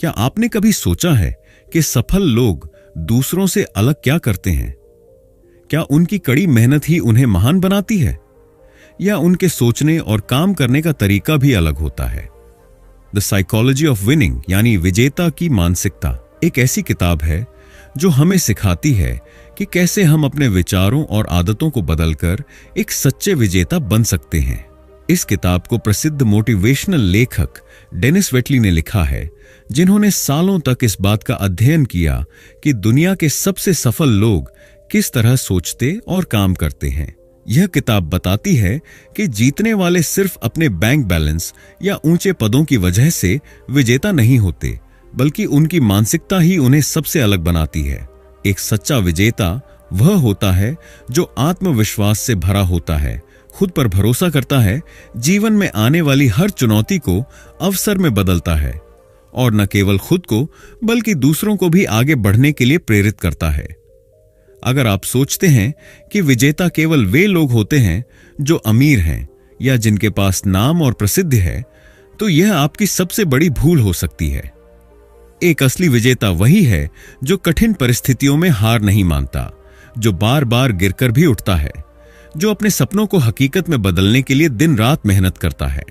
क्या आपने कभी सोचा है कि सफल लोग दूसरों से अलग क्या करते हैं? क्या उनकी कड़ी मेहनत ही उन्हें महान बनाती है, या उनके सोचने और काम करने का तरीका भी अलग होता है? द साइकोलॉजी ऑफ विनिंग यानी विजेता की मानसिकता एक ऐसी किताब है जो हमें सिखाती है कि कैसे हम अपने विचारों और आदतों को बदलकर एक सच्चे विजेता बन सकते हैं। इस किताब को प्रसिद्ध मोटिवेशनल लेखक डेनिस वेटली ने लिखा है, जिन्होंने सालों तक इस बात का अध्ययन किया कि दुनिया के सबसे सफल लोग किस तरह सोचते और काम करते हैं। यह किताब बताती है कि जीतने वाले सिर्फ अपने बैंक बैलेंस या ऊंचे पदों की वजह से विजेता नहीं होते, बल्कि उनकी मानसिकता ही उन्हें सबसे अलग बनाती है। एक सच्चा विजेता वह होता है जो आत्मविश्वास से भरा होता है, खुद पर भरोसा करता है, जीवन में आने वाली हर चुनौती को अवसर में बदलता है और न केवल खुद को बल्कि दूसरों को भी आगे बढ़ने के लिए प्रेरित करता है। अगर आप सोचते हैं कि विजेता केवल वे लोग होते हैं जो अमीर हैं या जिनके पास नाम और प्रसिद्धि है, तो यह आपकी सबसे बड़ी भूल हो सकती है। एक असली विजेता वही है जो कठिन परिस्थितियों में हार नहीं मानता, जो बार बार गिरकर भी उठता है, जो अपने सपनों को हकीकत में बदलने के लिए दिन रात मेहनत करता है।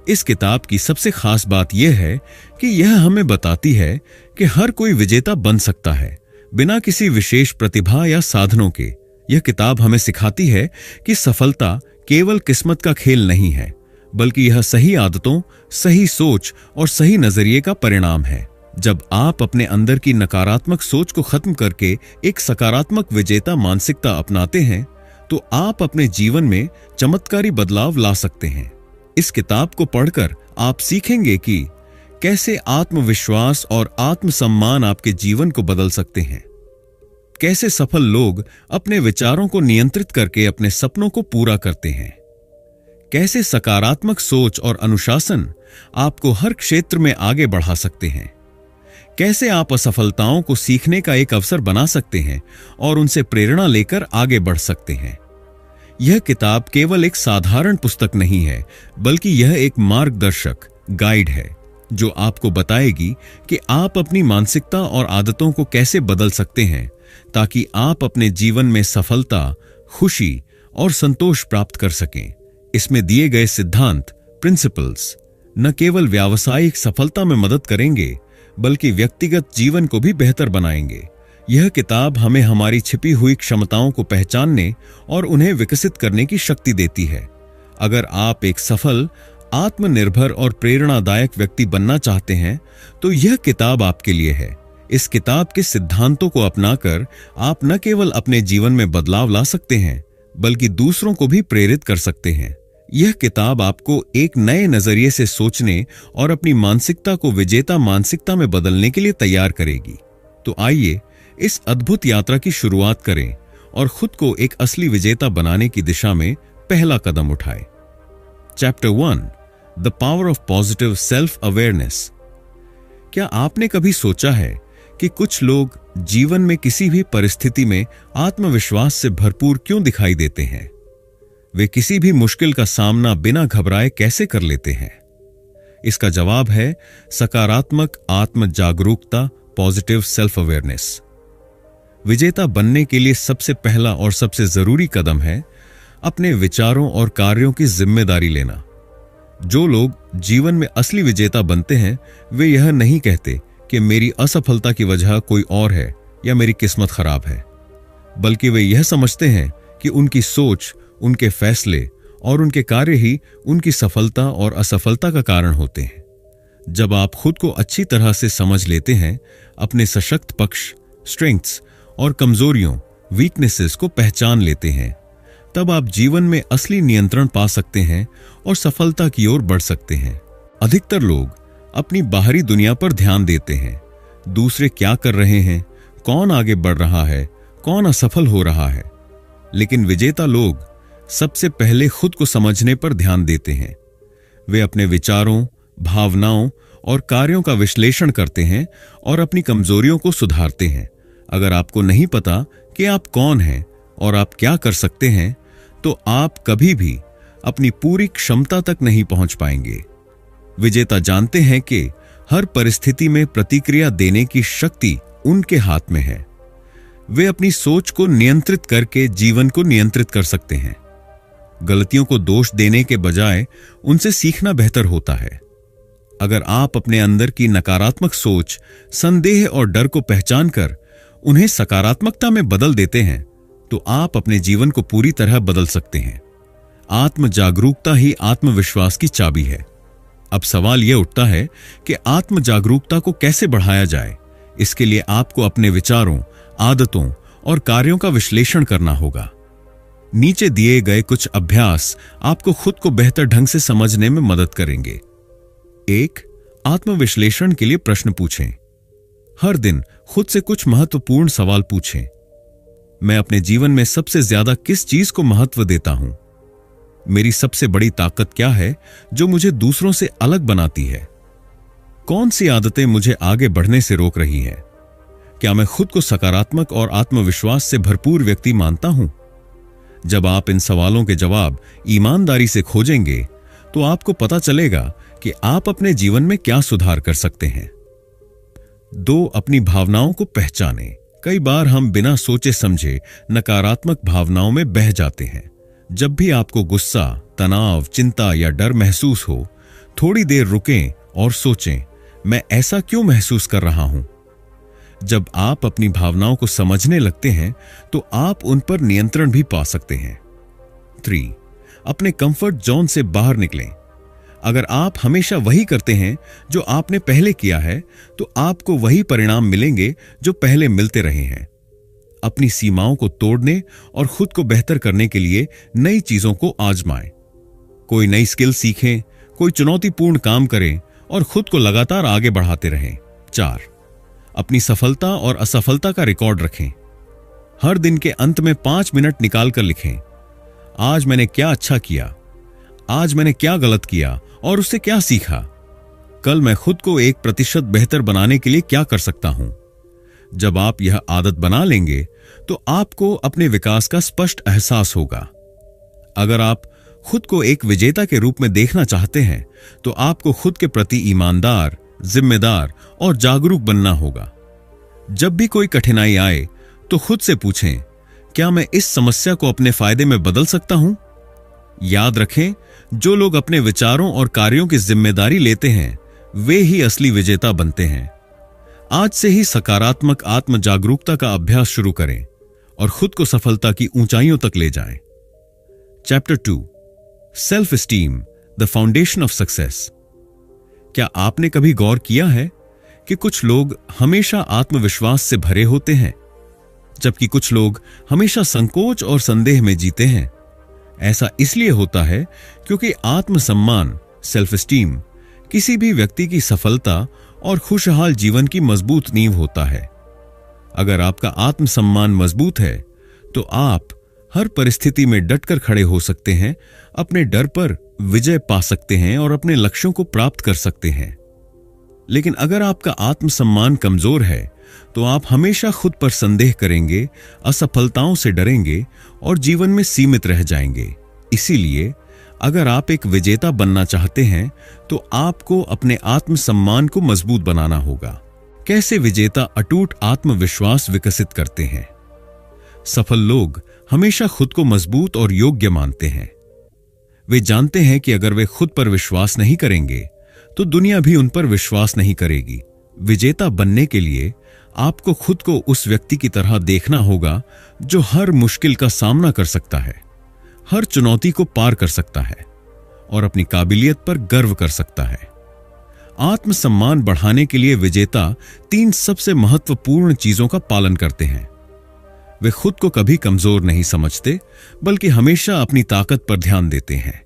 इस किताब की सबसे खास बात यह है कि यह हमें बताती है कि हर कोई विजेता बन सकता है, बिना किसी विशेष प्रतिभा या साधनों के। यह किताब हमें सिखाती है कि सफलता केवल किस्मत का खेल नहीं है, बल्कि यह सही आदतों, सही सोच और सही नजरिए का परिणाम है। जब आप अपने अंदर की नकारात्मक सोच को खत्म करके एक सकारात्मक विजेता मानसिकता अपनाते हैं, तो आप अपने जीवन में चमत्कारी बदलाव ला सकते हैं। इस किताब को पढ़कर आप सीखेंगे कि कैसे आत्मविश्वास और आत्मसम्मान आपके जीवन को बदल सकते हैं, कैसे सफल लोग अपने विचारों को नियंत्रित करके अपने सपनों को पूरा करते हैं, कैसे सकारात्मक सोच और अनुशासन आपको हर क्षेत्र में आगे बढ़ा सकते हैं, कैसे आप असफलताओं को सीखने का एक अवसर बना सकते हैं और उनसे प्रेरणा लेकर आगे बढ़ सकते हैं। यह किताब केवल एक साधारण पुस्तक नहीं है, बल्कि यह एक मार्गदर्शक गाइड है जो आपको बताएगी कि आप अपनी मानसिकता और आदतों को कैसे बदल सकते हैं, ताकि आप अपने जीवन में सफलता, खुशी और संतोष प्राप्त कर सकें। इसमें दिए गए सिद्धांत, प्रिंसिपल्स, न केवल व्यावसायिक सफलता में मदद करेंगे, बल्कि व्यक्तिगत जीवन को भी बेहतर बनाएंगे। यह किताब हमें हमारी छिपी हुई क्षमताओं को पहचानने और उन्हें विकसित करने की शक्ति देती है। अगर आप एक सफल, आत्मनिर्भर और प्रेरणादायक व्यक्ति बनना चाहते हैं, तो यह किताब आपके लिए है। इस किताब के सिद्धांतों को अपनाकर आप न केवल अपने जीवन में बदलाव ला सकते हैं, बल्कि दूसरों को भी प्रेरित कर सकते हैं। यह किताब आपको एक नए नजरिए से सोचने और अपनी मानसिकता को विजेता मानसिकता में बदलने के लिए तैयार करेगी। तो आइए इस अद्भुत यात्रा की शुरुआत करें और खुद को एक असली विजेता बनाने की दिशा में पहला कदम उठाएं। Chapter 1, the power of positive self awareness. क्या आपने कभी सोचा है कि कुछ लोग जीवन में किसी भी परिस्थिति में आत्मविश्वास से भरपूर क्यों दिखाई देते हैं? वे किसी भी मुश्किल का सामना बिना घबराए कैसे कर लेते हैं? इसका जवाब है सकारात्मक आत्म जागरूकता, पॉजिटिव सेल्फ अवेयरनेस। विजेता बनने के लिए सबसे पहला और सबसे जरूरी कदम है अपने विचारों और कार्यों की जिम्मेदारी लेना। जो लोग जीवन में असली विजेता बनते हैं, वे यह नहीं कहते कि मेरी असफलता की वजह कोई और है या मेरी किस्मत खराब है, बल्कि वे यह समझते हैं कि उनकी सोच, उनके फैसले और उनके कार्य ही उनकी सफलता और असफलता का कारण होते हैं। जब आप खुद को अच्छी तरह से समझ लेते हैं, अपने सशक्त पक्ष, स्ट्रेंथ्स और कमजोरियों, वीकनेसेस को पहचान लेते हैं, तब आप जीवन में असली नियंत्रण पा सकते हैं और सफलता की ओर बढ़ सकते हैं। अधिकतर लोग अपनी बाहरी दुनिया पर ध्यान देते हैं, दूसरे क्या कर रहे हैं, कौन आगे बढ़ रहा है, कौन असफल हो रहा है। लेकिन विजेता लोग सबसे पहले खुद को समझने पर ध्यान देते हैं। वे अपने विचारों, भावनाओं और कार्यों का विश्लेषण करते हैं और अपनी कमजोरियों को सुधारते हैं। अगर आपको नहीं पता कि आप कौन हैं और आप क्या कर सकते हैं, तो आप कभी भी अपनी पूरी क्षमता तक नहीं पहुंच पाएंगे। विजेता जानते हैं कि हर परिस्थिति में प्रतिक्रिया देने की शक्ति उनके हाथ में है। वे अपनी सोच को नियंत्रित करके जीवन को नियंत्रित कर सकते हैं। गलतियों को दोष देने के बजाय उनसे सीखना बेहतर होता है। अगर आप अपने अंदर की नकारात्मक सोच, संदेह और डर को पहचान कर उन्हें सकारात्मकता में बदल देते हैं तो आप अपने जीवन को पूरी तरह बदल सकते हैं। आत्म जागरूकता ही आत्मविश्वास की चाबी है। अब सवाल यह उठता है कि आत्म जागरूकता को कैसे बढ़ाया जाए। इसके लिए आपको अपने विचारों, आदतों और कार्यों का विश्लेषण करना होगा। नीचे दिए गए कुछ अभ्यास आपको खुद को बेहतर ढंग से समझने में मदद करेंगे। 1. आत्मविश्लेषण के लिए प्रश्न पूछें। हर दिन खुद से कुछ महत्वपूर्ण सवाल पूछें। मैं अपने जीवन में सबसे ज्यादा किस चीज को महत्व देता हूं? मेरी सबसे बड़ी ताकत क्या है जो मुझे दूसरों से अलग बनाती है? कौन सी आदतें मुझे आगे बढ़ने से रोक रही हैं? क्या मैं खुद को सकारात्मक और आत्मविश्वास से भरपूर व्यक्ति मानता हूं? जब आप इन सवालों के जवाब ईमानदारी से खोजेंगे तो आपको पता चलेगा कि आप अपने जीवन में क्या सुधार कर सकते हैं। 2. अपनी भावनाओं को पहचानें। कई बार हम बिना सोचे समझे नकारात्मक भावनाओं में बह जाते हैं। जब भी आपको गुस्सा, तनाव, चिंता या डर महसूस हो, थोड़ी देर रुकें और सोचें, मैं ऐसा क्यों महसूस कर रहा हूं? जब आप अपनी भावनाओं को समझने लगते हैं तो आप उन पर नियंत्रण भी पा सकते हैं। 3. अपने कंफर्ट जोन से बाहर निकलें। अगर आप हमेशा वही करते हैं जो आपने पहले किया है तो आपको वही परिणाम मिलेंगे जो पहले मिलते रहे हैं। अपनी सीमाओं को तोड़ने और खुद को बेहतर करने के लिए नई चीजों को आजमाएं। कोई नई स्किल सीखें, कोई चुनौतीपूर्ण काम करें और खुद को लगातार आगे बढ़ाते रहें। 4. अपनी सफलता और असफलता का रिकॉर्ड रखें। हर दिन के अंत में 5 मिनट निकालकर लिखें, आज मैंने क्या अच्छा किया, आज मैंने क्या गलत किया और उससे क्या सीखा, कल मैं खुद को 1% बेहतर बनाने के लिए क्या कर सकता हूं। जब आप यह आदत बना लेंगे तो आपको अपने विकास का स्पष्ट एहसास होगा। अगर आप खुद को एक विजेता के रूप में देखना चाहते हैं तो आपको खुद के प्रति ईमानदार, जिम्मेदार और जागरूक बनना होगा। जब भी कोई कठिनाई आए तो खुद से पूछें, क्या मैं इस समस्या को अपने फायदे में बदल सकता हूं? याद रखें, जो लोग अपने विचारों और कार्यों की जिम्मेदारी लेते हैं वे ही असली विजेता बनते हैं। आज से ही सकारात्मक आत्म जागरूकता का अभ्यास शुरू करें और खुद को सफलता की ऊंचाइयों तक ले जाएं। Chapter 2, self esteem, the foundation of success. क्या आपने कभी गौर किया है कि कुछ लोग हमेशा आत्मविश्वास से भरे होते हैं जबकि कुछ लोग हमेशा संकोच और संदेह में जीते हैं? ऐसा इसलिए होता है क्योंकि आत्मसम्मान, सेल्फ एस्टीम, किसी भी व्यक्ति की सफलता और खुशहाल जीवन की मजबूत नींव होता है। अगर आपका आत्मसम्मान मजबूत है तो आप हर परिस्थिति में डटकर खड़े हो सकते हैं, अपने डर पर विजय पा सकते हैं और अपने लक्ष्यों को प्राप्त कर सकते हैं। लेकिन अगर आपका आत्मसम्मान कमजोर है तो आप हमेशा खुद पर संदेह करेंगे, असफलताओं से डरेंगे और जीवन में सीमित रह जाएंगे। इसीलिए अगर आप एक विजेता बनना चाहते हैं तो आपको अपने आत्मसम्मान को मजबूत बनाना होगा। कैसे विजेता अटूट आत्मविश्वास विकसित करते हैं? सफल लोग हमेशा खुद को मजबूत और योग्य मानते हैं। वे जानते हैं कि अगर वे खुद पर विश्वास नहीं करेंगे तो दुनिया भी उन पर विश्वास नहीं करेगी। विजेता बनने के लिए आपको खुद को उस व्यक्ति की तरह देखना होगा जो हर मुश्किल का सामना कर सकता है, हर चुनौती को पार कर सकता है और अपनी काबिलियत पर गर्व कर सकता है। आत्मसम्मान बढ़ाने के लिए विजेता 3 सबसे महत्वपूर्ण चीजों का पालन करते हैं। वे खुद को कभी कमजोर नहीं समझते बल्कि हमेशा अपनी ताकत पर ध्यान देते हैं।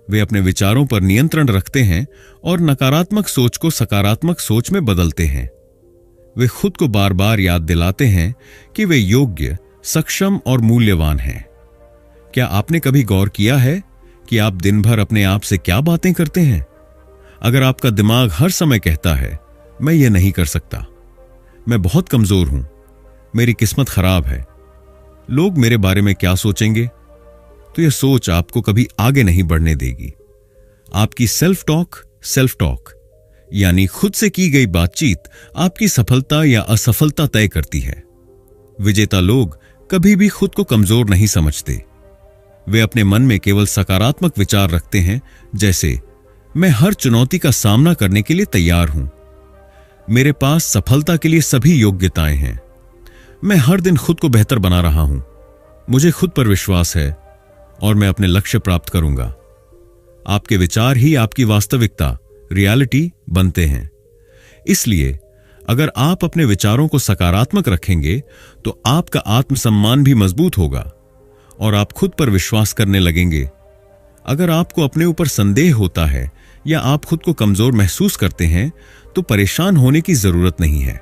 वे अपने विचारों पर नियंत्रण रखते हैं और नकारात्मक सोच को सकारात्मक सोच में बदलते हैं। वे खुद को बार बार याद दिलाते हैं कि वे योग्य, सक्षम और मूल्यवान हैं। क्या आपने कभी गौर किया है कि आप दिन भर अपने आप से क्या बातें करते हैं? अगर आपका दिमाग हर समय कहता है, मैं ये नहीं कर सकता, मैं बहुत कमजोर हूं, मेरी किस्मत खराब है, लोग मेरे बारे में क्या सोचेंगे, तो यह सोच आपको कभी आगे नहीं बढ़ने देगी। आपकी सेल्फ टॉक यानी खुद से की गई बातचीत आपकी सफलता या असफलता तय करती है। विजेता लोग कभी भी खुद को कमजोर नहीं समझते। वे अपने मन में केवल सकारात्मक विचार रखते हैं, जैसे मैं हर चुनौती का सामना करने के लिए तैयार हूं, मेरे पास सफलता के लिए सभी योग्यताएं हैं, मैं हर दिन खुद को बेहतर बना रहा हूं, मुझे खुद पर विश्वास है और मैं अपने लक्ष्य प्राप्त करूंगा। आपके विचार ही आपकी वास्तविकता, रियलिटी बनते हैं। इसलिए अगर आप अपने विचारों को सकारात्मक रखेंगे तो आपका आत्मसम्मान भी मजबूत होगा और आप खुद पर विश्वास करने लगेंगे। अगर आपको अपने ऊपर संदेह होता है या आप खुद को कमजोर महसूस करते हैं तो परेशान होने की जरूरत नहीं है।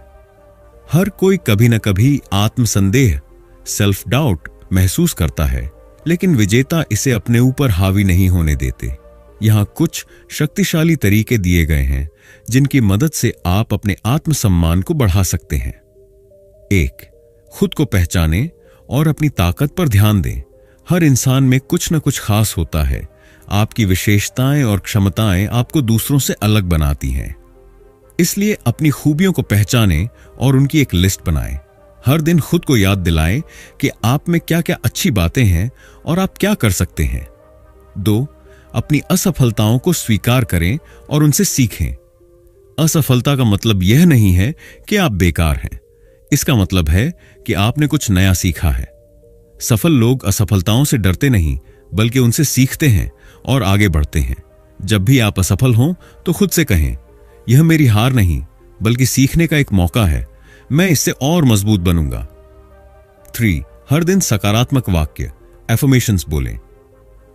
हर कोई कभी न कभी आत्मसंदेह, सेल्फ डाउट महसूस करता है, लेकिन विजेता इसे अपने ऊपर हावी नहीं होने देते। यहां कुछ शक्तिशाली तरीके दिए गए हैं जिनकी मदद से आप अपने आत्मसम्मान को बढ़ा सकते हैं। 1. खुद को पहचानें और अपनी ताकत पर ध्यान दें। हर इंसान में कुछ न कुछ खास होता है। आपकी विशेषताएं और क्षमताएं आपको दूसरों से अलग बनाती हैं। इसलिए अपनी खूबियों को पहचानें और उनकी एक लिस्ट बनाएं। हर दिन खुद को याद दिलाएं कि आप में क्या क्या अच्छी बातें हैं और आप क्या कर सकते हैं। 2. अपनी असफलताओं को स्वीकार करें और उनसे सीखें। असफलता का मतलब यह नहीं है कि आप बेकार हैं। इसका मतलब है कि आपने कुछ नया सीखा है। सफल लोग असफलताओं से डरते नहीं, बल्कि उनसे सीखते हैं और आगे बढ़ते हैं। जब भी आप असफल हों तो खुद से कहें, यह मेरी हार नहीं बल्कि सीखने का एक मौका है, मैं इससे और मजबूत बनूंगा। 3. हर दिन सकारात्मक वाक्य, एफर्मेशंस बोलें।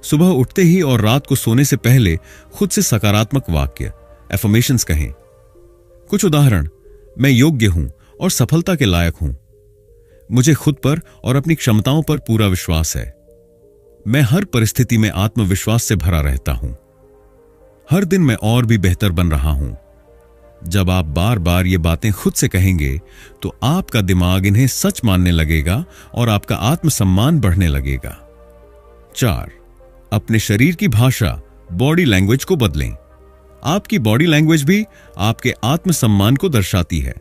सुबह उठते ही और रात को सोने से पहले खुद से सकारात्मक वाक्य, एफर्मेशंस कहें। कुछ उदाहरण: मैं योग्य हूं और सफलता के लायक हूं, मुझे खुद पर और अपनी क्षमताओं पर पूरा विश्वास है, मैं हर परिस्थिति में आत्मविश्वास से भरा रहता हूं, हर दिन मैं और भी बेहतर बन रहा हूं। जब आप बार बार ये बातें खुद से कहेंगे तो आपका दिमाग इन्हें सच मानने लगेगा और आपका आत्मसम्मान बढ़ने लगेगा। 4. अपने शरीर की भाषा, बॉडी लैंग्वेज को बदलें। आपकी बॉडी लैंग्वेज भी आपके आत्मसम्मान को दर्शाती है।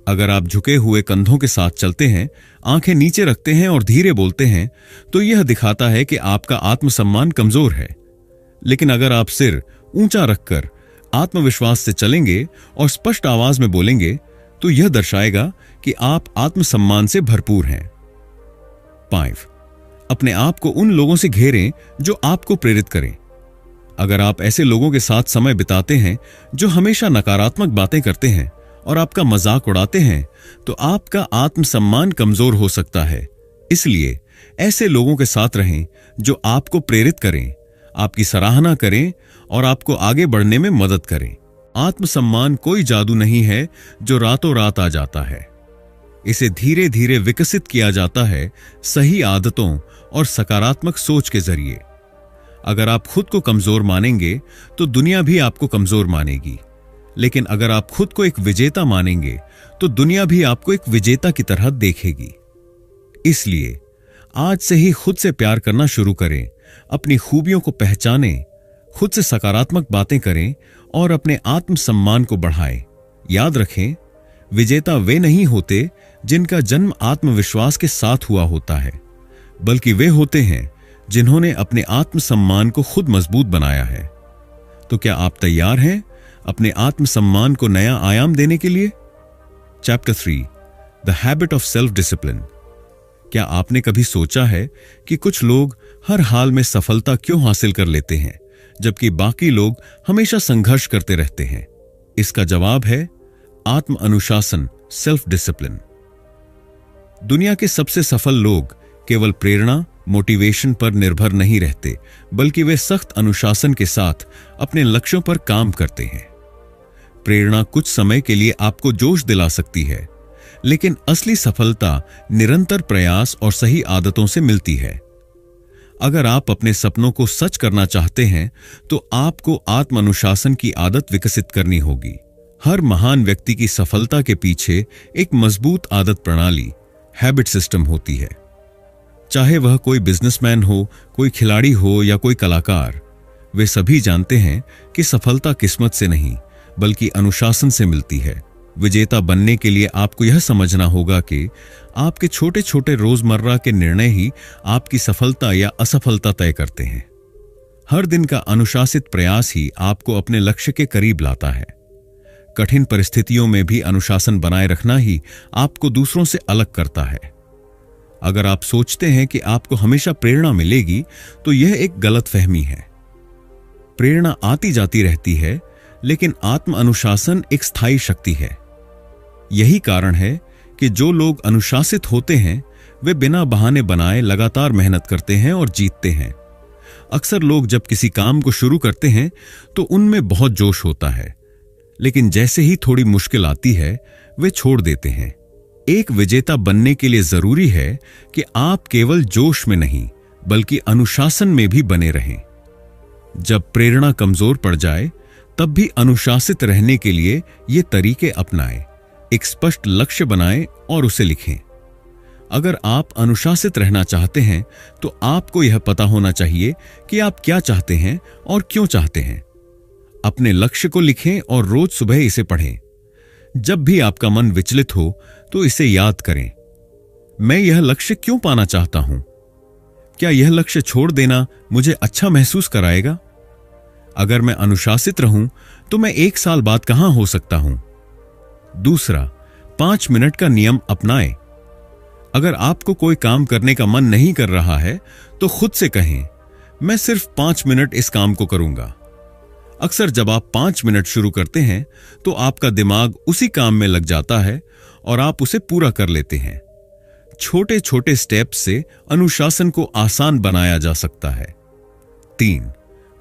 अगर आप झुके हुए कंधों के साथ चलते हैं, आंखें नीचे रखते हैं और धीरे बोलते हैं, तो यह दिखाता है कि आपका आत्मसम्मान कमजोर है। लेकिन अगर आप सिर ऊंचा रखकर आत्मविश्वास से चलेंगे और स्पष्ट आवाज में बोलेंगे, तो यह दर्शाएगा कि आप आत्मसम्मान से भरपूर हैं। 5. अपने आप को उन लोगों से घेरें जो आपको प्रेरित करें। अगर आप ऐसे लोगों के साथ समय बिताते हैं जो हमेशा नकारात्मक बातें करते हैं और आपका मजाक उड़ाते हैं, तो आपका आत्मसम्मान कमजोर हो सकता है। इसलिए ऐसे लोगों के साथ रहें जो आपको प्रेरित करें, आपकी सराहना करें और आपको आगे बढ़ने में मदद करें। आत्मसम्मान कोई जादू नहीं है जो रातों रात आ जाता है। इसे धीरे धीरे विकसित किया जाता है सही आदतों और सकारात्मक सोच के जरिए। अगर आप खुद को कमजोर मानेंगे तो दुनिया भी आपको कमजोर मानेगी, लेकिन अगर आप खुद को एक विजेता मानेंगे तो दुनिया भी आपको एक विजेता की तरह देखेगी। इसलिए आज से ही खुद से प्यार करना शुरू करें, अपनी खूबियों को पहचानें, खुद से सकारात्मक बातें करें और अपने आत्मसम्मान को बढ़ाएं। याद रखें, विजेता वे नहीं होते जिनका जन्म आत्मविश्वास के साथ हुआ होता है, बल्कि वे होते हैं जिन्होंने अपने आत्मसम्मान को खुद मजबूत बनाया है। तो क्या आप तैयार हैं अपने आत्मसम्मान को नया आयाम देने के लिए? Chapter 3, the habit of self discipline. क्या आपने कभी सोचा है कि कुछ लोग हर हाल में सफलता क्यों हासिल कर लेते हैं, जबकि बाकी लोग हमेशा संघर्ष करते रहते हैं? इसका जवाब है आत्म अनुशासन, सेल्फ डिसिप्लिन। दुनिया के सबसे सफल लोग केवल प्रेरणा, मोटिवेशन पर निर्भर नहीं रहते, बल्कि वे सख्त अनुशासन के साथ अपने लक्ष्यों पर काम करते हैं। प्रेरणा कुछ समय के लिए आपको जोश दिला सकती है, लेकिन असली सफलता निरंतर प्रयास और सही आदतों से मिलती है। अगर आप अपने सपनों को सच करना चाहते हैं तो आपको आत्म अनुशासन की आदत विकसित करनी होगी। हर महान व्यक्ति की सफलता के पीछे एक मजबूत आदत प्रणाली, हैबिट सिस्टम होती है। चाहे वह कोई बिजनेसमैन हो, कोई खिलाड़ी हो या कोई कलाकार, वे सभी जानते हैं कि सफलता किस्मत से नहीं बल्कि अनुशासन से मिलती है। विजेता बनने के लिए आपको यह समझना होगा कि आपके छोटे छोटे रोजमर्रा के निर्णय ही आपकी सफलता या असफलता तय करते हैं। हर दिन का अनुशासित प्रयास ही आपको अपने लक्ष्य के करीब लाता है। कठिन परिस्थितियों में भी अनुशासन बनाए रखना ही आपको दूसरों से अलग करता है। अगर आप सोचते हैं कि आपको हमेशा प्रेरणा मिलेगी, तो यह एक गलतफहमी है। प्रेरणा आती जाती रहती है, लेकिन आत्म अनुशासन एक स्थायी शक्ति है। यही कारण है कि जो लोग अनुशासित होते हैं वे बिना बहाने बनाए लगातार मेहनत करते हैं और जीतते हैं। अक्सर लोग जब किसी काम को शुरू करते हैं तो उनमें बहुत जोश होता है, लेकिन जैसे ही थोड़ी मुश्किल आती है वे छोड़ देते हैं। एक विजेता बनने के लिए जरूरी है कि आप केवल जोश में नहीं बल्कि अनुशासन में भी बने रहें। जब प्रेरणा कमजोर पड़ जाए तब भी अनुशासित रहने के लिए ये तरीके अपनाएं। एक स्पष्ट लक्ष्य बनाएं और उसे लिखें। अगर आप अनुशासित रहना चाहते हैं तो आपको यह पता होना चाहिए कि आप क्या चाहते हैं और क्यों चाहते हैं। अपने लक्ष्य को लिखें और रोज सुबह इसे पढ़ें। जब भी आपका मन विचलित हो तो इसे याद करें। मैं यह लक्ष्य क्यों पाना चाहता हूं? क्या यह लक्ष्य छोड़ देना मुझे अच्छा महसूस कराएगा? अगर मैं अनुशासित रहूं तो मैं 1 साल बाद कहां हो सकता हूं? दूसरा, 5 मिनट का नियम अपनाएं। अगर आपको कोई काम करने का मन नहीं कर रहा है तो खुद से कहें, मैं सिर्फ 5 मिनट इस काम को करूंगा। अक्सर जब आप 5 मिनट शुरू करते हैं तो आपका दिमाग उसी काम में लग जाता है और आप उसे पूरा कर लेते हैं। छोटे छोटे स्टेप्स से अनुशासन को आसान बनाया जा सकता है। 3,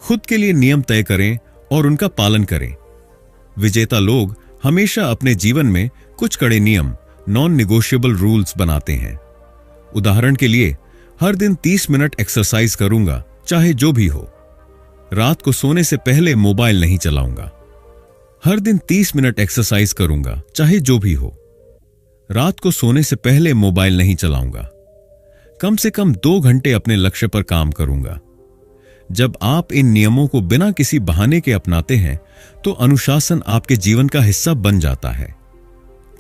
खुद के लिए नियम तय करें और उनका पालन करें। विजेता लोग हमेशा अपने जीवन में कुछ कड़े नियम, नॉन निगोशिएबल रूल्स बनाते हैं। उदाहरण के लिए, हर दिन 30 मिनट एक्सरसाइज करूंगा, चाहे जो भी हो। रात को सोने से पहले मोबाइल नहीं चलाऊंगा। हर दिन 30 मिनट एक्सरसाइज करूंगा, चाहे जो भी हो। रात को सोने से पहले मोबाइल नहीं चलाऊंगा। कम से कम 2 घंटे अपने लक्ष्य पर काम करूंगा। जब आप इन नियमों को बिना किसी बहाने के अपनाते हैं तो अनुशासन आपके जीवन का हिस्सा बन जाता है।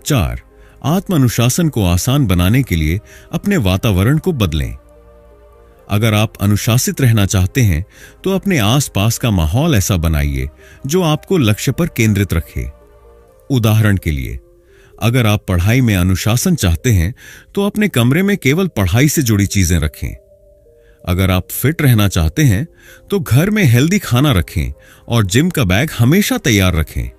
4, आत्म अनुशासन को आसान बनाने के लिए अपने वातावरण को बदलें। अगर आप अनुशासित रहना चाहते हैं तो अपने आसपास का माहौल ऐसा बनाइए जो आपको लक्ष्य पर केंद्रित रखे। उदाहरण के लिए, अगर आप पढ़ाई में अनुशासन चाहते हैं तो अपने कमरे में केवल पढ़ाई से जुड़ी चीजें रखें। अगर आप फिट रहना चाहते हैं तो घर में हेल्दी खाना रखें और जिम का बैग हमेशा तैयार रखें।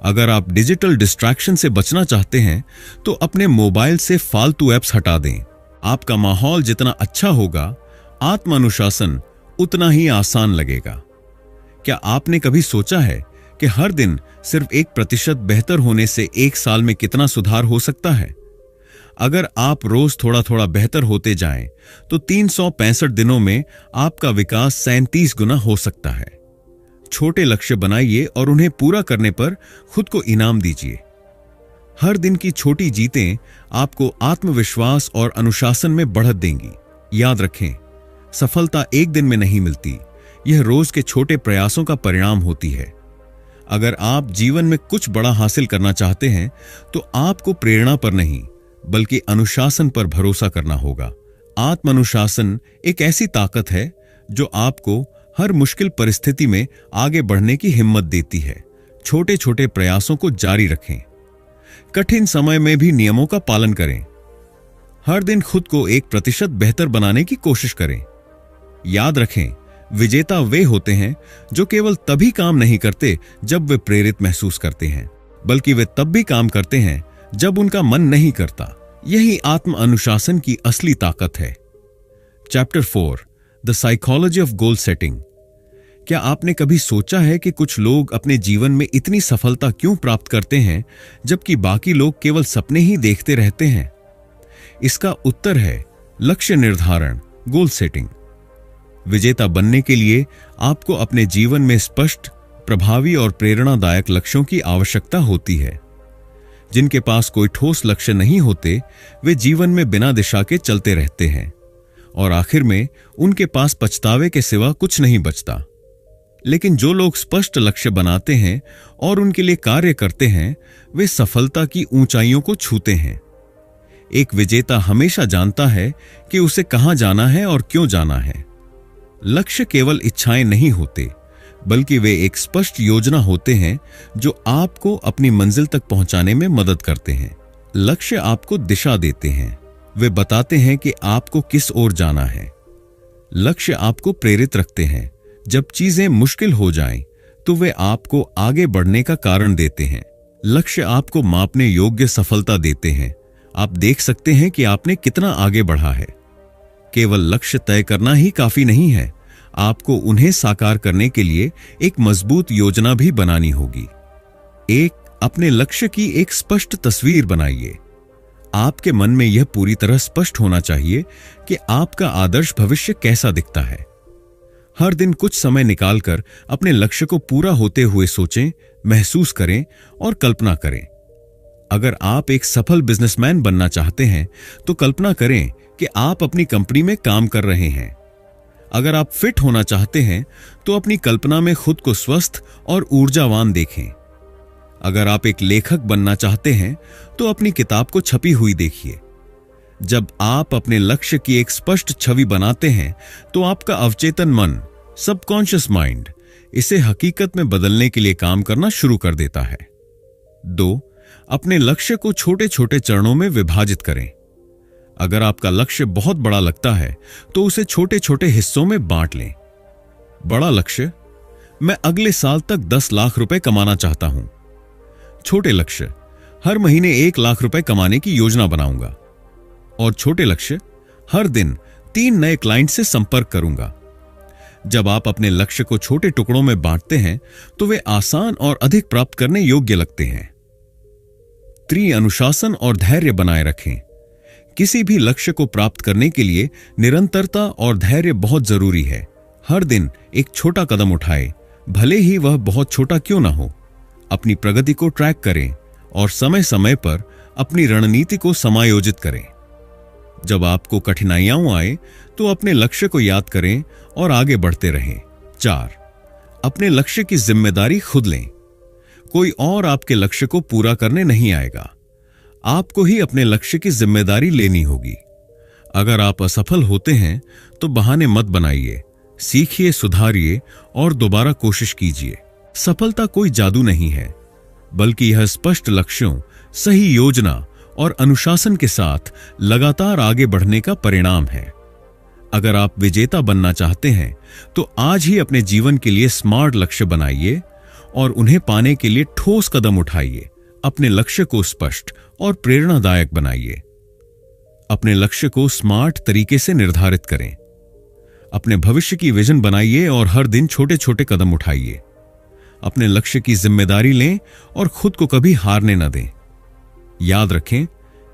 अगर आप डिजिटल डिस्ट्रैक्शन से बचना चाहते हैं तो अपने मोबाइल से फालतू ऐप्स हटा दें। आपका माहौल जितना अच्छा होगा, आत्म अनुशासन उतना ही आसान लगेगा। क्या आपने कभी सोचा है कि हर दिन सिर्फ 1% बेहतर होने से 1 साल में कितना सुधार हो सकता है? अगर आप रोज थोड़ा थोड़ा बेहतर होते जाएं, तो 365 दिनों में आपका विकास 37 गुना हो सकता है। छोटे लक्ष्य बनाइए और उन्हें पूरा करने पर खुद को इनाम दीजिए। हर दिन की छोटी जीतें आपको आत्मविश्वास और अनुशासन में बढ़त देंगी। याद रखें, सफलता एक दिन में नहीं मिलती, यह रोज के छोटे प्रयासों का परिणाम होती है। अगर आप जीवन में कुछ बड़ा हासिल करना चाहते हैं तो आपको प्रेरणा पर नहीं बल्कि अनुशासन पर भरोसा करना होगा। आत्म अनुशासन एक ऐसी ताकत है जो आपको हर मुश्किल परिस्थिति में आगे बढ़ने की हिम्मत देती है। छोटे छोटे प्रयासों को जारी रखें। कठिन समय में भी नियमों का पालन करें। हर दिन खुद को 1% बेहतर बनाने की कोशिश करें। याद रखें, विजेता वे होते हैं जो केवल तभी काम नहीं करते जब वे प्रेरित महसूस करते हैं, बल्कि वे तब भी काम करते हैं जब उनका मन नहीं करता। यही आत्म अनुशासन की असली ताकत है। Chapter 4, the psychology of goal setting. क्या आपने कभी सोचा है कि कुछ लोग अपने जीवन में इतनी सफलता क्यों प्राप्त करते हैं जबकि बाकी लोग केवल सपने ही देखते रहते हैं? इसका उत्तर है लक्ष्य निर्धारण, गोल सेटिंग। विजेता बनने के लिए आपको अपने जीवन में स्पष्ट, प्रभावी और प्रेरणादायक लक्ष्यों की आवश्यकता होती है। जिनके पास कोई ठोस लक्ष्य नहीं होते, वे जीवन में बिना दिशा के चलते रहते हैं और आखिर में उनके पास पछतावे के सिवा कुछ नहीं बचता। लेकिन जो लोग स्पष्ट लक्ष्य बनाते हैं और उनके लिए कार्य करते हैं, वे सफलता की ऊंचाइयों को छूते हैं। एक विजेता हमेशा जानता है कि उसे कहां जाना है और क्यों जाना है। लक्ष्य केवल इच्छाएं नहीं होते, बल्कि वे एक स्पष्ट योजना होते हैं जो आपको अपनी मंजिल तक पहुंचाने में मदद करते हैं। लक्ष्य आपको दिशा देते हैं, वे बताते हैं कि आपको किस ओर जाना है। लक्ष्य आपको प्रेरित रखते हैं। जब चीजें मुश्किल हो जाएं, तो वे आपको आगे बढ़ने का कारण देते हैं। लक्ष्य आपको मापने योग्य सफलता देते हैं। आप देख सकते हैं कि आपने कितना आगे बढ़ा है। केवल लक्ष्य तय करना ही काफी नहीं है, आपको उन्हें साकार करने के लिए एक मजबूत योजना भी बनानी होगी। अपने लक्ष्य की एक स्पष्ट तस्वीर बनाइए। आपके मन में यह पूरी तरह स्पष्ट होना चाहिए कि आपका आदर्श भविष्य कैसा दिखता है। हर दिन कुछ समय निकालकर अपने लक्ष्य को पूरा होते हुए सोचें, महसूस करें और कल्पना करें। अगर आप एक सफल बिजनेसमैन बनना चाहते हैं, तो कल्पना करें कि आप अपनी कंपनी में काम कर रहे हैं। अगर आप फिट होना चाहते हैं, तो अपनी कल्पना में खुद को स्वस्थ और ऊर्जावान देखें। अगर आप एक लेखक बनना चाहते हैं, तो अपनी किताब को छपी हुई देखिए। जब आप अपने लक्ष्य की एक स्पष्ट छवि बनाते हैं, तो आपका अवचेतन मन, सबकॉन्शियस माइंड, इसे हकीकत में बदलने के लिए काम करना शुरू कर देता है। 2. अपने लक्ष्य को छोटे छोटे चरणों में विभाजित करें। अगर आपका लक्ष्य बहुत बड़ा लगता है, तो उसे छोटे छोटे हिस्सों में बांट लें। बड़ा लक्ष्य, मैं अगले साल तक 10 लाख रुपए कमाना चाहता हूं। छोटे लक्ष्य, हर महीने 1 लाख रुपए कमाने की योजना बनाऊंगा। और छोटे लक्ष्य, हर दिन 3 नए क्लाइंट से संपर्क करूंगा। जब आप अपने लक्ष्य को छोटे टुकड़ों में बांटते हैं, तो वे आसान और अधिक प्राप्त करने योग्य लगते हैं। 3. अनुशासन और धैर्य बनाए रखें। किसी भी लक्ष्य को प्राप्त करने के लिए निरंतरता और धैर्य बहुत जरूरी है। हर दिन एक छोटा कदम उठाएं, भले ही वह बहुत छोटा क्यों ना हो। अपनी प्रगति को ट्रैक करें और समय समय पर अपनी रणनीति को समायोजित करें। जब आपको कठिनाइयां आए, तो अपने लक्ष्य को याद करें और आगे बढ़ते रहें। 4. अपने लक्ष्य की जिम्मेदारी खुद लें। कोई और आपके लक्ष्य को पूरा करने नहीं आएगा, आपको ही अपने लक्ष्य की जिम्मेदारी लेनी होगी। अगर आप असफल होते हैं, तो बहाने मत बनाइए, सीखिए, सुधारिए और दोबारा कोशिश कीजिए। सफलता कोई जादू नहीं है, बल्कि यह स्पष्ट लक्ष्यों, सही योजना और अनुशासन के साथ लगातार आगे बढ़ने का परिणाम है। अगर आप विजेता बनना चाहते हैं, तो आज ही अपने जीवन के लिए स्मार्ट लक्ष्य बनाइए और उन्हें पाने के लिए ठोस कदम उठाइए। अपने लक्ष्य को स्पष्ट और प्रेरणादायक बनाइए। अपने लक्ष्य को स्मार्ट तरीके से निर्धारित करें। अपने भविष्य की विजन बनाइए और हर दिन छोटे छोटे कदम उठाइए। अपने लक्ष्य की जिम्मेदारी लें और खुद को कभी हारने न दें। याद रखें,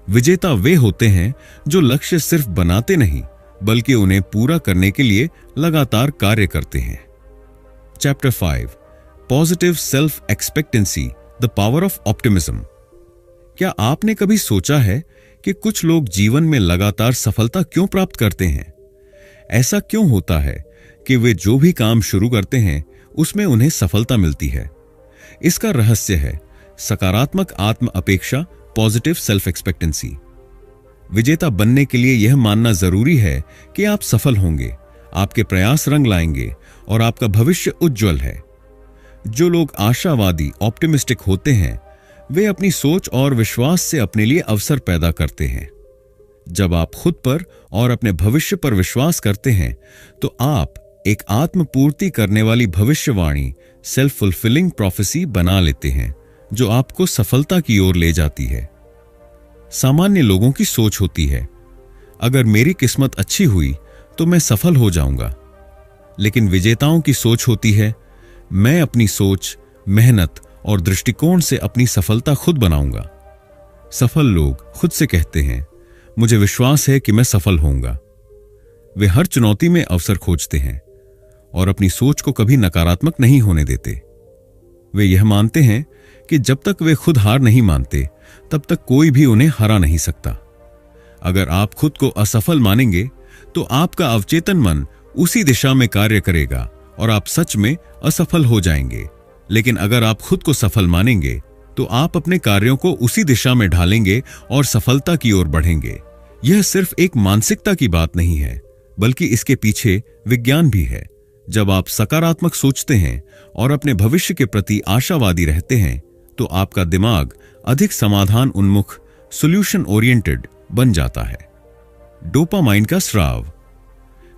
विजेता वे होते हैं जो लक्ष्य सिर्फ बनाते नहीं, बल्कि उन्हें पूरा करने के लिए लगातार कार्य करते हैं। Chapter 5, positive self expectancy, the power of optimism. क्या आपने कभी सोचा है कि कुछ लोग जीवन में लगातार सफलता क्यों प्राप्त करते हैं? ऐसा क्यों होता है कि वे जो भी काम शुरू करते हैं, उसमें उन्हें सफलता मिलती है? इसका रहस्य है सकारात्मक आत्म अपेक्षा, पॉजिटिव सेल्फ एक्सपेक्टेंसी। विजेता बनने के लिए यह मानना जरूरी है कि आप सफल होंगे, आपके प्रयास रंग लाएंगे और आपका भविष्य उज्जवल है। जो लोग आशावादी, ऑप्टिमिस्टिक होते हैं, वे अपनी सोच और विश्वास से अपने लिए अवसर पैदा करते हैं। जब आप खुद पर और अपने भविष्य पर विश्वास करते हैं, तो आप एक आत्मपूर्ति करने वाली भविष्यवाणी, सेल्फ फुलफिलिंग प्रोफेसी बना लेते हैं, जो आपको सफलता की ओर ले जाती है। सामान्य लोगों की सोच होती है, अगर मेरी किस्मत अच्छी हुई तो मैं सफल हो जाऊंगा। लेकिन विजेताओं की सोच होती है, मैं अपनी सोच, मेहनत और दृष्टिकोण से अपनी सफलता खुद बनाऊंगा। सफल लोग खुद से कहते हैं, मुझे विश्वास है कि मैं सफल होऊंगा। वे हर चुनौती में अवसर खोजते हैं और अपनी सोच को कभी नकारात्मक नहीं होने देते। वे यह मानते हैं कि जब तक वे खुद हार नहीं मानते, तब तक कोई भी उन्हें हरा नहीं सकता। अगर आप खुद को असफल मानेंगे, तो आपका अवचेतन मन उसी दिशा में कार्य करेगा और आप सच में असफल हो जाएंगे। लेकिन अगर आप खुद को सफल मानेंगे तो आप अपने कार्यों को उसी दिशा में ढालेंगे और सफलता की ओर बढ़ेंगे। यह सिर्फ एक मानसिकता की बात नहीं है, बल्कि इसके पीछे विज्ञान भी है। जब आप सकारात्मक सोचते हैं और अपने भविष्य के प्रति आशावादी रहते हैं तो आपका दिमाग अधिक समाधान उन्मुख, सॉल्यूशन ओरिएंटेड बन जाता है। डोपामाइन का स्राव।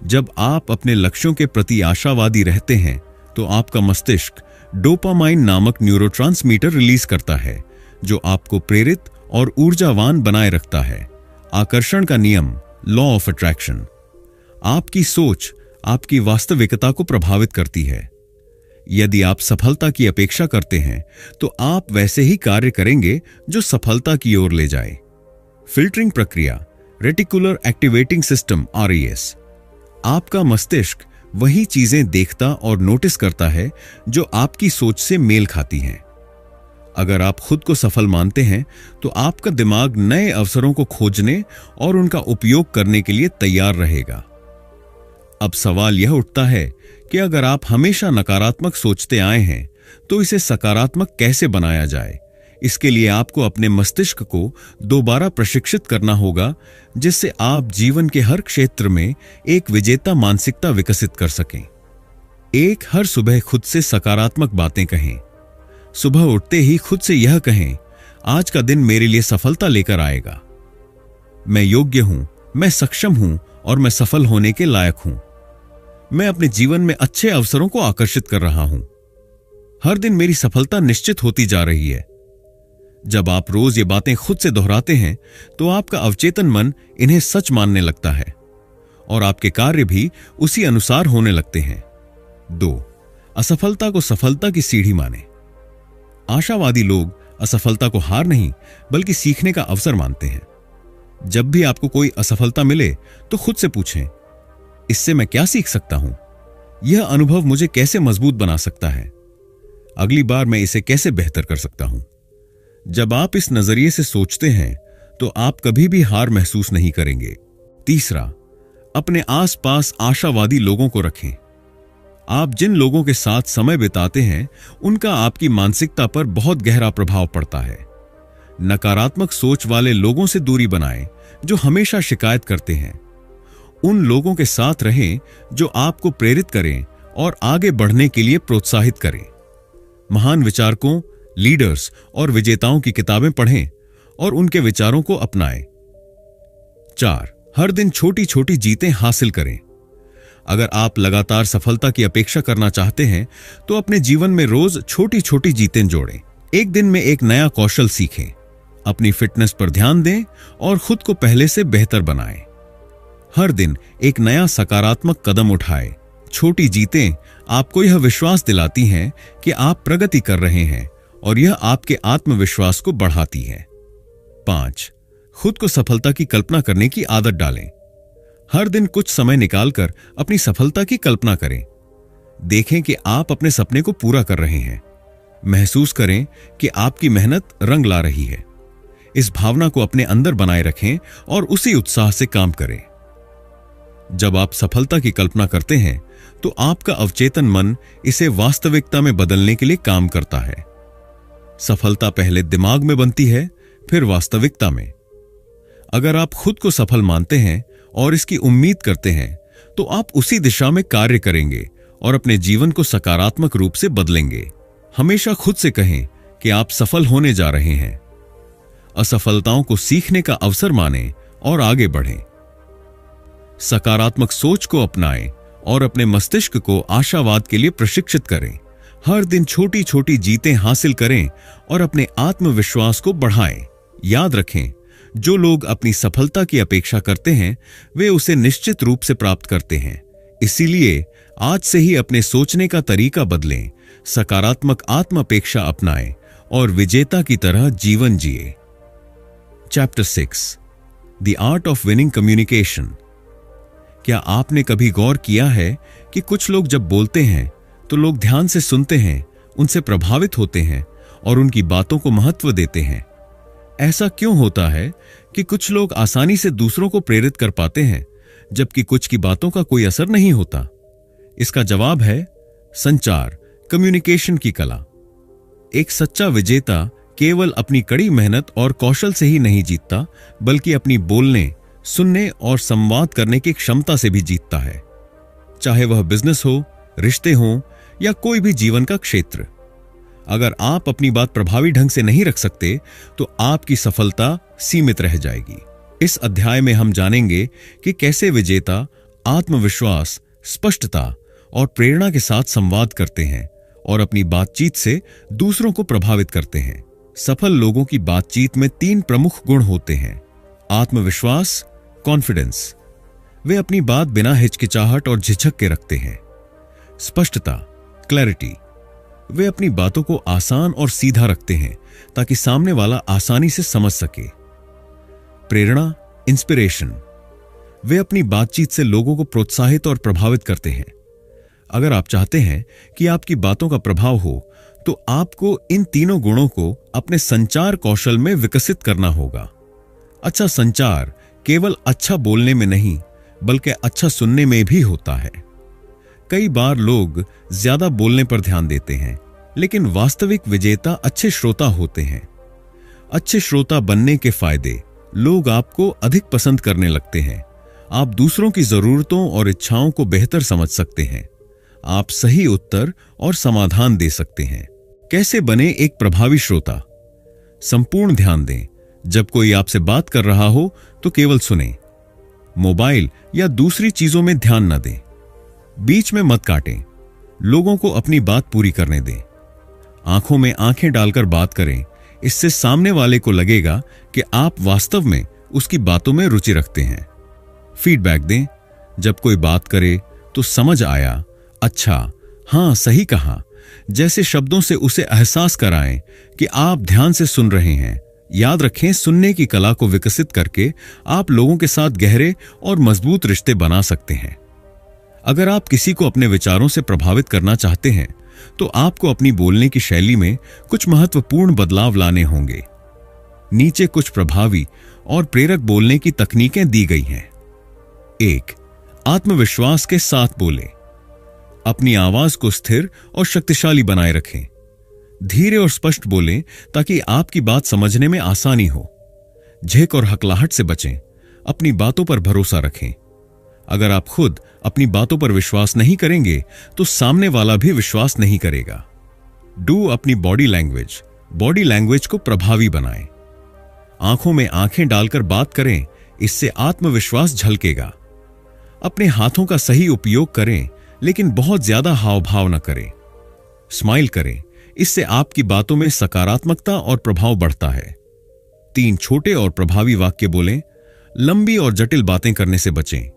जब आप अपने लक्ष्यों के प्रति आशावादी रहते हैं तो आपका मस्तिष्क डोपामाइन नामक न्यूरोट्रांसमीटर रिलीज करता है, जो आपको प्रेरित और ऊर्जावान बनाए रखता है। आकर्षण का नियम, लॉ ऑफ अट्रैक्शन। आपकी सोच आपकी वास्तविकता को प्रभावित करती है। यदि आप सफलता की अपेक्षा करते हैं तो आप वैसे ही कार्य करेंगे जो सफलता की ओर ले जाए। फिल्टरिंग प्रक्रिया, रेटिकुलर एक्टिवेटिंग सिस्टम RES। आपका मस्तिष्क वही चीजें देखता और नोटिस करता है जो आपकी सोच से मेल खाती हैं। अगर आप खुद को सफल मानते हैं तो आपका दिमाग नए अवसरों को खोजने और उनका उपयोग करने के लिए तैयार रहेगा। अब सवाल यह उठता है कि अगर आप हमेशा नकारात्मक सोचते आए हैं तो इसे सकारात्मक कैसे बनाया जाए। इसके लिए आपको अपने मस्तिष्क को दोबारा प्रशिक्षित करना होगा, जिससे आप जीवन के हर क्षेत्र में एक विजेता मानसिकता विकसित कर सकें। हर सुबह खुद से सकारात्मक बातें कहें। सुबह उठते ही खुद से यह कहें, आज का दिन मेरे लिए सफलता लेकर आएगा। मैं योग्य हूं, मैं सक्षम हूं और मैं सफल होने के लायक हूं। मैं अपने जीवन में अच्छे अवसरों को आकर्षित कर रहा हूं। हर दिन मेरी सफलता निश्चित होती जा रही है। जब आप रोज ये बातें खुद से दोहराते हैं तो आपका अवचेतन मन इन्हें सच मानने लगता है और आपके कार्य भी उसी अनुसार होने लगते हैं। 2. असफलता को सफलता की सीढ़ी माने। आशावादी लोग असफलता को हार नहीं बल्कि सीखने का अवसर मानते हैं। जब भी आपको कोई असफलता मिले तो खुद से पूछें, इससे मैं क्या सीख सकता हूं? यह अनुभव मुझे कैसे मजबूत बना सकता है? अगली बार मैं इसे कैसे बेहतर कर सकता हूं? जब आप इस नजरिए से सोचते हैं तो आप कभी भी हार महसूस नहीं करेंगे। 3. अपने आसपास आशावादी लोगों को रखें। आप जिन लोगों के साथ समय बिताते हैं उनका आपकी मानसिकता पर बहुत गहरा प्रभाव पड़ता है। नकारात्मक सोच वाले लोगों से दूरी बनाएं जो हमेशा शिकायत करते हैं। उन लोगों के साथ रहें जो आपको प्रेरित करें और आगे बढ़ने के लिए प्रोत्साहित करें। महान विचारकों, लीडर्स और विजेताओं की किताबें पढ़ें और उनके विचारों को अपनाएं। 4. हर दिन छोटी छोटी जीतें हासिल करें। अगर आप लगातार सफलता की अपेक्षा करना चाहते हैं तो अपने जीवन में रोज छोटी छोटी जीतें जोड़ें। एक दिन में एक नया कौशल सीखें, अपनी फिटनेस पर ध्यान दें और खुद को पहले से बेहतर बनाएं। हर दिन एक नया सकारात्मक कदम उठाएं। छोटी जीतें आपको यह विश्वास दिलाती हैं कि आप प्रगति कर रहे हैं और यह आपके आत्मविश्वास को बढ़ाती है। 5. खुद को सफलता की कल्पना करने की आदत डालें। हर दिन कुछ समय निकालकर अपनी सफलता की कल्पना करें। देखें कि आप अपने सपने को पूरा कर रहे हैं। महसूस करें कि आपकी मेहनत रंग ला रही है। इस भावना को अपने अंदर बनाए रखें और उसी उत्साह से काम करें। जब आप सफलता की कल्पना करते हैं तो आपका अवचेतन मन इसे वास्तविकता में बदलने के लिए काम करता है। सफलता पहले दिमाग में बनती है, फिर वास्तविकता में। अगर आप खुद को सफल मानते हैं और इसकी उम्मीद करते हैं तो आप उसी दिशा में कार्य करेंगे और अपने जीवन को सकारात्मक रूप से बदलेंगे। हमेशा खुद से कहें कि आप सफल होने जा रहे हैं। असफलताओं को सीखने का अवसर मानें और आगे बढ़ें। सकारात्मक सोच को अपनाएं और अपने मस्तिष्क को आशावाद के लिए प्रशिक्षित करें। हर दिन छोटी छोटी जीतें हासिल करें और अपने आत्मविश्वास को बढ़ाएं। याद रखें, जो लोग अपनी सफलता की अपेक्षा करते हैं वे उसे निश्चित रूप से प्राप्त करते हैं। इसीलिए आज से ही अपने सोचने का तरीका बदलें, सकारात्मक आत्म अपेक्षा अपनाएं और विजेता की तरह जीवन जिए। Chapter 6, the art of winning communication. क्या आपने कभी गौर किया है कि कुछ लोग जब बोलते हैं तो लोग ध्यान से सुनते हैं, उनसे प्रभावित होते हैं और उनकी बातों को महत्व देते हैं? ऐसा क्यों होता है कि कुछ लोग आसानी से दूसरों को प्रेरित कर पाते हैं जबकि कुछ की बातों का कोई असर नहीं होता? इसका जवाब है संचार, कम्युनिकेशन की कला। एक सच्चा विजेता केवल अपनी कड़ी मेहनत और कौशल से ही नहीं जीतता, बल्कि अपनी बोलने, सुनने और संवाद करने की क्षमता से भी जीतता है। चाहे वह बिजनेस हो, रिश्ते हों या कोई भी जीवन का क्षेत्र। अगर आप अपनी बात प्रभावी ढंग से नहीं रख सकते तो आपकी सफलता सीमित रह जाएगी। इस अध्याय में हम जानेंगे कि कैसे विजेता आत्मविश्वास, स्पष्टता और प्रेरणा के साथ संवाद करते हैं और अपनी बातचीत से दूसरों को प्रभावित करते हैं। सफल लोगों की बातचीत में 3 प्रमुख गुण होते हैं। आत्मविश्वास, कॉन्फिडेंस। वे अपनी बात बिना हिचकिचाहट और झिझक के रखते हैं। स्पष्टता, क्लैरिटी। वे अपनी बातों को आसान और सीधा रखते हैं ताकि सामने वाला आसानी से समझ सके। प्रेरणा, इंस्पिरेशन। वे अपनी बातचीत से लोगों को प्रोत्साहित और प्रभावित करते हैं। अगर आप चाहते हैं कि आपकी बातों का प्रभाव हो, तो आपको इन तीनों गुणों को अपने संचार कौशल में विकसित करना होगा। अच्छा संचार केवल अच्छा बोलने में नहीं, बल्कि अच्छा सुनने में भी होता है। कई बार लोग ज्यादा बोलने पर ध्यान देते हैं, लेकिन वास्तविक विजेता अच्छे श्रोता होते हैं। अच्छे श्रोता बनने के फायदे: लोग आपको अधिक पसंद करने लगते हैं। आप दूसरों की जरूरतों और इच्छाओं को बेहतर समझ सकते हैं। आप सही उत्तर और समाधान दे सकते हैं। कैसे बने एक प्रभावी श्रोता? संपूर्ण ध्यान दें। जब कोई आपसे बात कर रहा हो तो केवल सुनें। मोबाइल या दूसरी चीजों में ध्यान न दें। बीच में मत काटें। लोगों को अपनी बात पूरी करने दें। आंखों में आंखें डालकर बात करें। इससे सामने वाले को लगेगा कि आप वास्तव में उसकी बातों में रुचि रखते हैं। फीडबैक दें। जब कोई बात करे तो समझ आया, अच्छा, हाँ, सही कहा जैसे शब्दों से उसे एहसास कराएं कि आप ध्यान से सुन रहे हैं। याद रखें, सुनने की कला को विकसित करके आप लोगों के साथ गहरे और मजबूत रिश्ते बना सकते हैं। अगर आप किसी को अपने विचारों से प्रभावित करना चाहते हैं तो आपको अपनी बोलने की शैली में कुछ महत्वपूर्ण बदलाव लाने होंगे। नीचे कुछ प्रभावी और प्रेरक बोलने की तकनीकें दी गई हैं। 1. आत्मविश्वास के साथ बोलें। अपनी आवाज को स्थिर और शक्तिशाली बनाए रखें। धीरे और स्पष्ट बोलें ताकि आपकी बात समझने में आसानी हो। झेक और हकलाहट से बचें। अपनी बातों पर भरोसा रखें। अगर आप खुद अपनी बातों पर विश्वास नहीं करेंगे तो सामने वाला भी विश्वास नहीं करेगा। डू अपनी बॉडी लैंग्वेज। बॉडी लैंग्वेज को प्रभावी बनाएं। आंखों में आंखें डालकर बात करें, इससे आत्मविश्वास झलकेगा। अपने हाथों का सही उपयोग करें, लेकिन बहुत ज्यादा हाव भाव न करें। स्माइल करें, इससे आपकी बातों में सकारात्मकता और प्रभाव बढ़ता है। 3 छोटे और प्रभावी वाक्य बोलें। लंबी और जटिल बातें करने से बचें।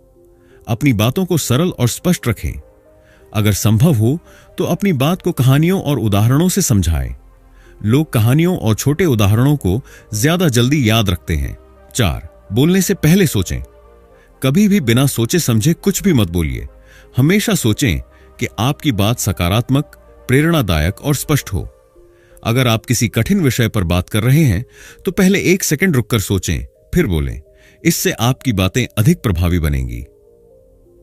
अपनी बातों को सरल और स्पष्ट रखें। अगर संभव हो तो अपनी बात को कहानियों और उदाहरणों से समझाएं। लोग कहानियों और छोटे उदाहरणों को ज्यादा जल्दी याद रखते हैं। 4. बोलने से पहले सोचें। कभी भी बिना सोचे समझे कुछ भी मत बोलिए। हमेशा सोचें कि आपकी बात सकारात्मक, प्रेरणादायक और स्पष्ट हो। अगर आप किसी कठिन विषय पर बात कर रहे हैं तो पहले 1 सेकंड रुककर सोचें, फिर बोलें। इससे आपकी बातें अधिक प्रभावी बनेंगी।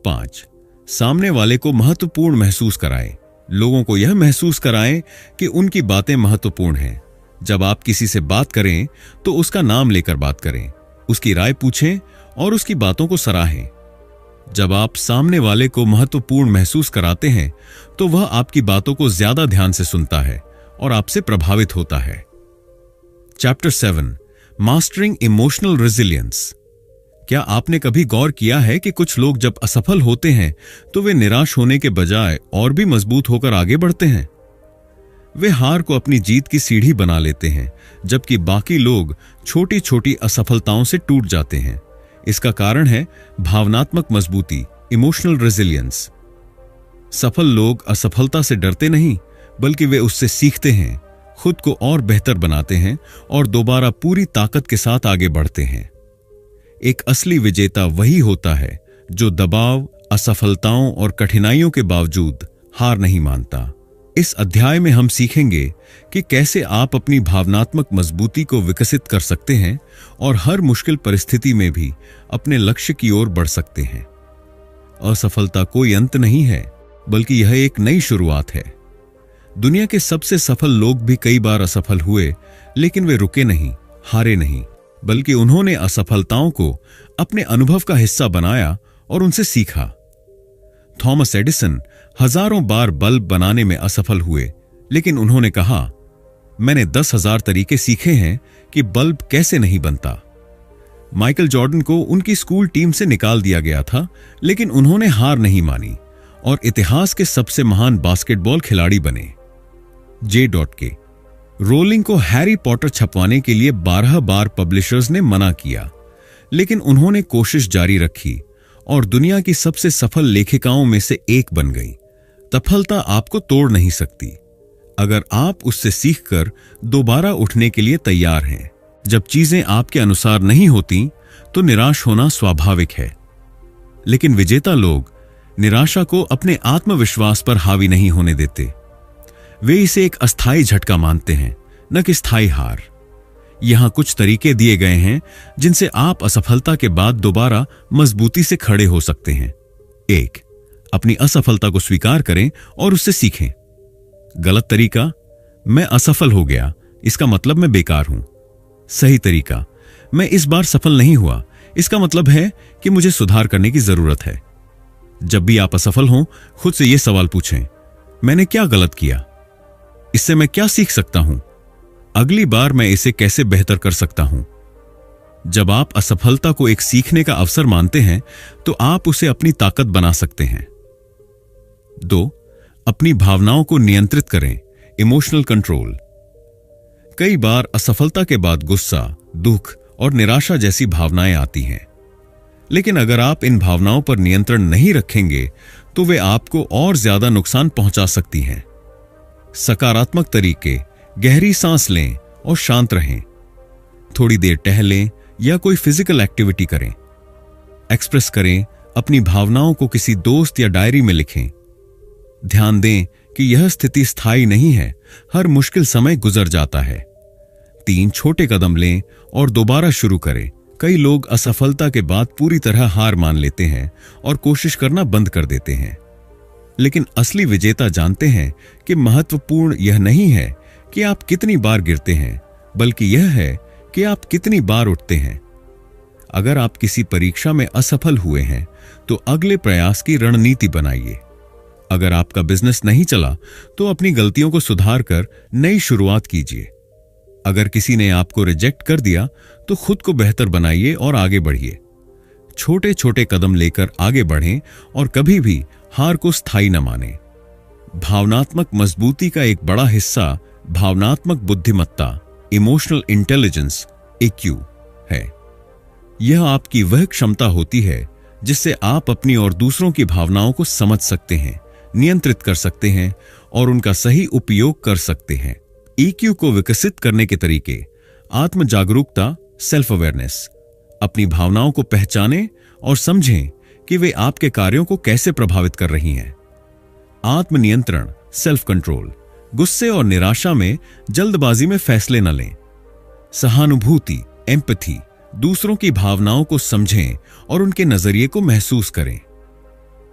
5. सामने वाले को महत्वपूर्ण महसूस कराएं। लोगों को यह महसूस कराएं कि उनकी बातें महत्वपूर्ण हैं। जब आप किसी से बात करें तो उसका नाम लेकर बात करें, उसकी राय पूछें और उसकी बातों को सराहें। जब आप सामने वाले को महत्वपूर्ण महसूस कराते हैं तो वह आपकी बातों को ज्यादा ध्यान से सुनता है और आपसे प्रभावित होता है। Chapter 7 mastering emotional resilience. क्या आपने कभी गौर किया है कि कुछ लोग जब असफल होते हैं तो वे निराश होने के बजाय और भी मजबूत होकर आगे बढ़ते हैं? वे हार को अपनी जीत की सीढ़ी बना लेते हैं, जबकि बाकी लोग छोटी छोटी असफलताओं से टूट जाते हैं। इसका कारण है भावनात्मक मजबूती, इमोशनल रेजिलियंस। सफल लोग असफलता से डरते नहीं, बल्कि वे उससे सीखते हैं, खुद को और बेहतर बनाते हैं और दोबारा पूरी ताकत के साथ आगे बढ़ते हैं। एक असली विजेता वही होता है जो दबाव, असफलताओं और कठिनाइयों के बावजूद हार नहीं मानता। इस अध्याय में हम सीखेंगे कि कैसे आप अपनी भावनात्मक मजबूती को विकसित कर सकते हैं और हर मुश्किल परिस्थिति में भी अपने लक्ष्य की ओर बढ़ सकते हैं। असफलता कोई अंत नहीं है, बल्कि यह एक नई शुरुआत है। दुनिया के सबसे सफल लोग भी कई बार असफल हुए, लेकिन वे रुके नहीं, हारे नहीं, बल्कि उन्होंने असफलताओं को अपने अनुभव का हिस्सा बनाया और उनसे सीखा। थॉमस एडिसन हजारों बार बल्ब बनाने में असफल हुए, लेकिन उन्होंने कहा, मैंने 10,000 तरीके सीखे हैं कि बल्ब कैसे नहीं बनता। माइकल जॉर्डन को उनकी स्कूल टीम से निकाल दिया गया था, लेकिन उन्होंने हार नहीं मानी और इतिहास के सबसे महान बास्केटबॉल खिलाड़ी बने। J.K. रोलिंग को हैरी पॉटर छपवाने के लिए 12 बार पब्लिशर्स ने मना किया, लेकिन उन्होंने कोशिश जारी रखी और दुनिया की सबसे सफल लेखिकाओं में से एक बन गई। सफलता आपको तोड़ नहीं सकती, अगर आप उससे सीखकर दोबारा उठने के लिए तैयार हैं। जब चीजें आपके अनुसार नहीं होती तो निराश होना स्वाभाविक है, लेकिन विजेता लोग निराशा को अपने आत्मविश्वास पर हावी नहीं होने देते। वे इसे एक अस्थायी झटका मानते हैं, न कि स्थायी हार। यहां कुछ तरीके दिए गए हैं जिनसे आप असफलता के बाद दोबारा मजबूती से खड़े हो सकते हैं। 1. अपनी असफलता को स्वीकार करें और उससे सीखें। गलत तरीका, मैं असफल हो गया, इसका मतलब मैं बेकार हूं। सही तरीका, मैं इस बार सफल नहीं हुआ, इसका मतलब है कि मुझे सुधार करने की जरूरत है। जब भी आप असफल हों, खुद से यह सवाल पूछें, मैंने क्या गलत किया? इससे मैं क्या सीख सकता हूं? अगली बार मैं इसे कैसे बेहतर कर सकता हूं? जब आप असफलता को एक सीखने का अवसर मानते हैं, तो आप उसे अपनी ताकत बना सकते हैं। 2. अपनी भावनाओं को नियंत्रित करें, इमोशनल कंट्रोल। कई बार असफलता के बाद गुस्सा, दुख और निराशा जैसी भावनाएं आती हैं, लेकिन अगर आप इन भावनाओं पर नियंत्रण नहीं रखेंगे तो वे आपको और ज्यादा नुकसान पहुंचा सकती हैं। सकारात्मक तरीके, गहरी सांस लें और शांत रहें। थोड़ी देर टहलें या कोई फिजिकल एक्टिविटी करें। एक्सप्रेस करें, अपनी भावनाओं को किसी दोस्त या डायरी में लिखें। ध्यान दें कि यह स्थिति स्थायी नहीं है, हर मुश्किल समय गुजर जाता है। 3 छोटे कदम लें और दोबारा शुरू करें। कई लोग असफलता के बाद पूरी तरह हार मान लेते हैं और कोशिश करना बंद कर देते हैं, लेकिन असली विजेता जानते हैं कि महत्वपूर्ण यह नहीं है कि आप कितनी बार गिरते हैं, बल्कि यह है कि आप कितनी बार उठते हैं। अगर आप किसी परीक्षा में असफल हुए हैं तो अगले प्रयास की रणनीति बनाइए। अगर आपका बिजनेस नहीं चला तो अपनी गलतियों को सुधार कर नई शुरुआत कीजिए। अगर किसी ने आपको रिजेक्ट कर दिया तो खुद को बेहतर बनाइए और आगे बढ़िए। छोटे छोटे कदम लेकर आगे बढ़ें और कभी भी हार को स्थायी न मानें। भावनात्मक मजबूती का एक बड़ा हिस्सा भावनात्मक बुद्धिमत्ता, इमोशनल इंटेलिजेंस, EQ है। यह आपकी वह क्षमता होती है जिससे आप अपनी और दूसरों की भावनाओं को समझ सकते हैं, नियंत्रित कर सकते हैं और उनका सही उपयोग कर सकते हैं। EQ को विकसित करने के तरीके: आत्म जागरूकता, सेल्फ अवेयरनेस। अपनी भावनाओं को पहचानें और समझें कि वे आपके कार्यों को कैसे प्रभावित कर रही हैं। आत्मनियंत्रण, सेल्फ कंट्रोल। गुस्से और निराशा में जल्दबाजी में फैसले न लें। सहानुभूति, एम्पैथी। दूसरों की भावनाओं को समझें और उनके नजरिए को महसूस करें।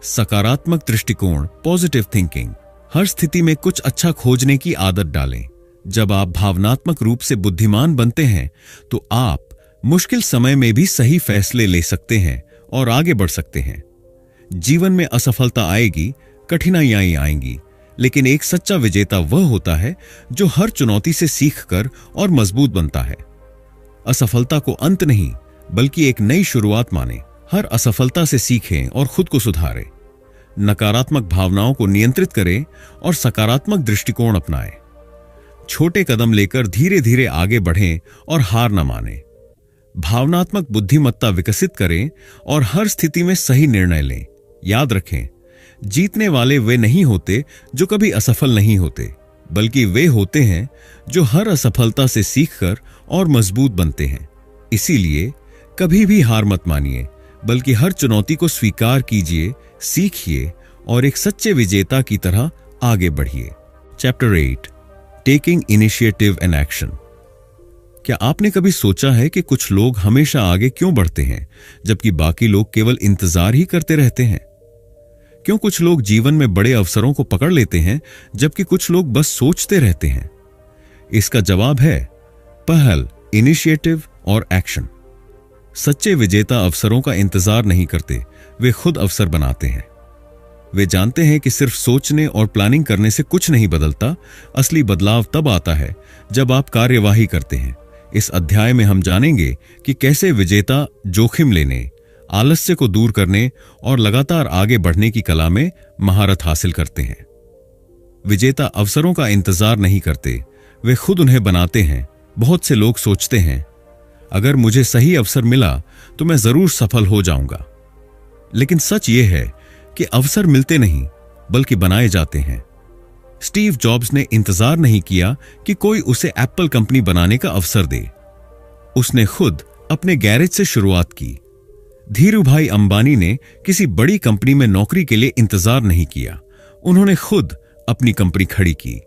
सकारात्मक दृष्टिकोण, पॉजिटिव थिंकिंग। हर स्थिति में कुछ अच्छा खोजने की आदत डालें। जब आप भावनात्मक रूप से बुद्धिमान बनते हैं तो आप मुश्किल समय में भी सही फैसले ले सकते हैं और आगे बढ़ सकते हैं। जीवन में असफलता आएगी, कठिनाइयां आएंगी, लेकिन एक सच्चा विजेता वह होता है जो हर चुनौती से सीखकर और मजबूत बनता है। असफलता को अंत नहीं, बल्कि एक नई शुरुआत माने। हर असफलता से सीखें और खुद को सुधारें। नकारात्मक भावनाओं को नियंत्रित करें और सकारात्मक दृष्टिकोण अपनाएं। छोटे कदम लेकर धीरे धीरे आगे बढ़ें और हार न मानें। भावनात्मक बुद्धिमत्ता विकसित करें और हर स्थिति में सही निर्णय लें। याद रखें, जीतने वाले वे नहीं होते जो कभी असफल नहीं होते, बल्कि वे होते हैं जो हर असफलता से सीखकर और मजबूत बनते हैं। इसीलिए कभी भी हार मत मानिए, बल्कि हर चुनौती को स्वीकार कीजिए, सीखिए और एक सच्चे विजेता की तरह आगे बढ़िए। Chapter 8, taking initiative and action. क्या आपने कभी सोचा है कि कुछ लोग हमेशा आगे क्यों बढ़ते हैं, जबकि बाकी लोग केवल इंतजार ही करते रहते हैं? क्यों कुछ लोग जीवन में बड़े अवसरों को पकड़ लेते हैं जबकि कुछ लोग बस सोचते रहते हैं? इसका जवाब है पहल, इनिशिएटिव और एक्शन। सच्चे विजेता अवसरों का इंतजार नहीं करते, वे खुद अवसर बनाते हैं। वे जानते हैं कि सिर्फ सोचने और प्लानिंग करने से कुछ नहीं बदलता। असली बदलाव तब आता है जब आप कार्यवाही करते हैं। इस अध्याय में हम जानेंगे कि कैसे विजेता जोखिम लेने, आलस्य को दूर करने और लगातार आगे बढ़ने की कला में महारत हासिल करते हैं। विजेता अवसरों का इंतजार नहीं करते, वे खुद उन्हें बनाते हैं। बहुत से लोग सोचते हैं, अगर मुझे सही अवसर मिला तो मैं जरूर सफल हो जाऊंगा। लेकिन सच यह है कि अवसर मिलते नहीं बल्कि बनाए जाते हैं। स्टीव जॉब्स ने इंतजार नहीं किया कि कोई उसे एप्पल कंपनी बनाने का अवसर दे। उसने खुद अपने गैरेज से शुरुआत की। धीरूभाई अंबानी ने किसी बड़ी कंपनी में नौकरी के लिए इंतजार नहीं किया, उन्होंने खुद अपनी कंपनी खड़ी की।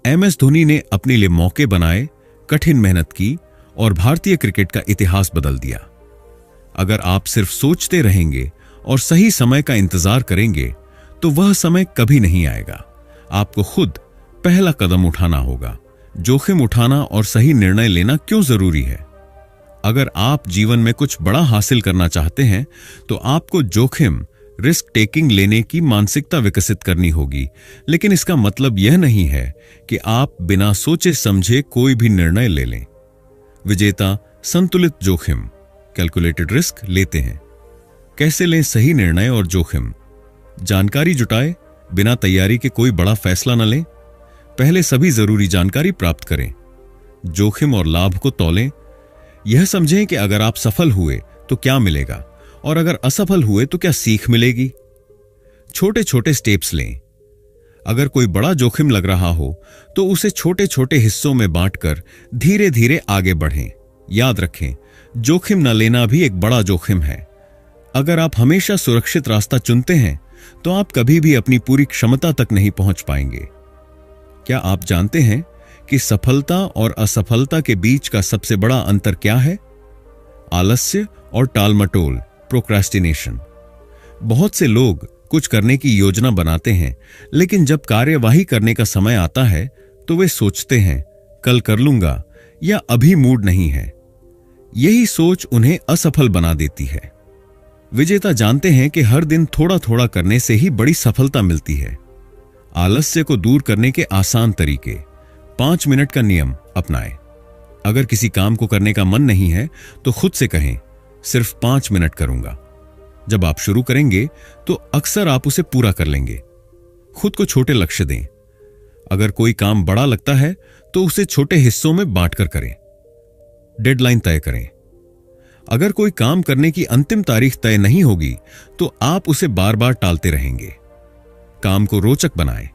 एमएस धोनी ने अपने लिए मौके बनाए, कठिन मेहनत की और भारतीय क्रिकेट का इतिहास बदल दिया। अगर आप सिर्फ सोचते रहेंगे और सही समय का इंतजार करेंगे तो वह समय कभी नहीं आएगा। आपको खुद पहला कदम उठाना होगा। जोखिम उठाना और सही निर्णय लेना क्यों जरूरी है? अगर आप जीवन में कुछ बड़ा हासिल करना चाहते हैं तो आपको जोखिम, रिस्क टेकिंग लेने की मानसिकता विकसित करनी होगी। लेकिन इसका मतलब यह नहीं है कि आप बिना सोचे समझे कोई भी निर्णय ले लें। विजेता संतुलित जोखिम, कैलकुलेटेड रिस्क लेते हैं। कैसे लें सही निर्णय और जोखिम? जानकारी जुटाएं, बिना तैयारी के कोई बड़ा फैसला न लें। पहले सभी जरूरी जानकारी प्राप्त करें। जोखिम और लाभ को तौलें। यह समझें कि अगर आप सफल हुए तो क्या मिलेगा और अगर असफल हुए तो क्या सीख मिलेगी। छोटे छोटे स्टेप्स लें। अगर कोई बड़ा जोखिम लग रहा हो तो उसे छोटे छोटे हिस्सों में बांटकर धीरे धीरे आगे बढ़ें। याद रखें, जोखिम न लेना भी एक बड़ा जोखिम है। अगर आप हमेशा सुरक्षित रास्ता चुनते हैं तो आप कभी भी अपनी पूरी क्षमता तक नहीं पहुंच पाएंगे। क्या आप जानते हैं कि सफलता और असफलता के बीच का सबसे बड़ा अंतर क्या है? आलस्य और टालमटोल, प्रोक्रेस्टिनेशन। बहुत से लोग कुछ करने की योजना बनाते हैं, लेकिन जब कार्यवाही करने का समय आता है तो वे सोचते हैं कल कर लूंगा या अभी मूड नहीं है। यही सोच उन्हें असफल बना देती है। विजेता जानते हैं कि हर दिन थोड़ा थोड़ा करने से ही बड़ी सफलता मिलती है। आलस्य को दूर करने के आसान तरीके। 5 मिनट का नियम अपनाएं। अगर किसी काम को करने का मन नहीं है तो खुद से कहें, सिर्फ 5 मिनट करूंगा। जब आप शुरू करेंगे तो अक्सर आप उसे पूरा कर लेंगे। खुद को छोटे लक्ष्य दें। अगर कोई काम बड़ा लगता है तो उसे छोटे हिस्सों में बांटकर करें। डेडलाइन तय करें। अगर कोई काम करने की अंतिम तारीख तय नहीं होगी तो आप उसे बार बार टालते रहेंगे। काम को रोचक बनाएं।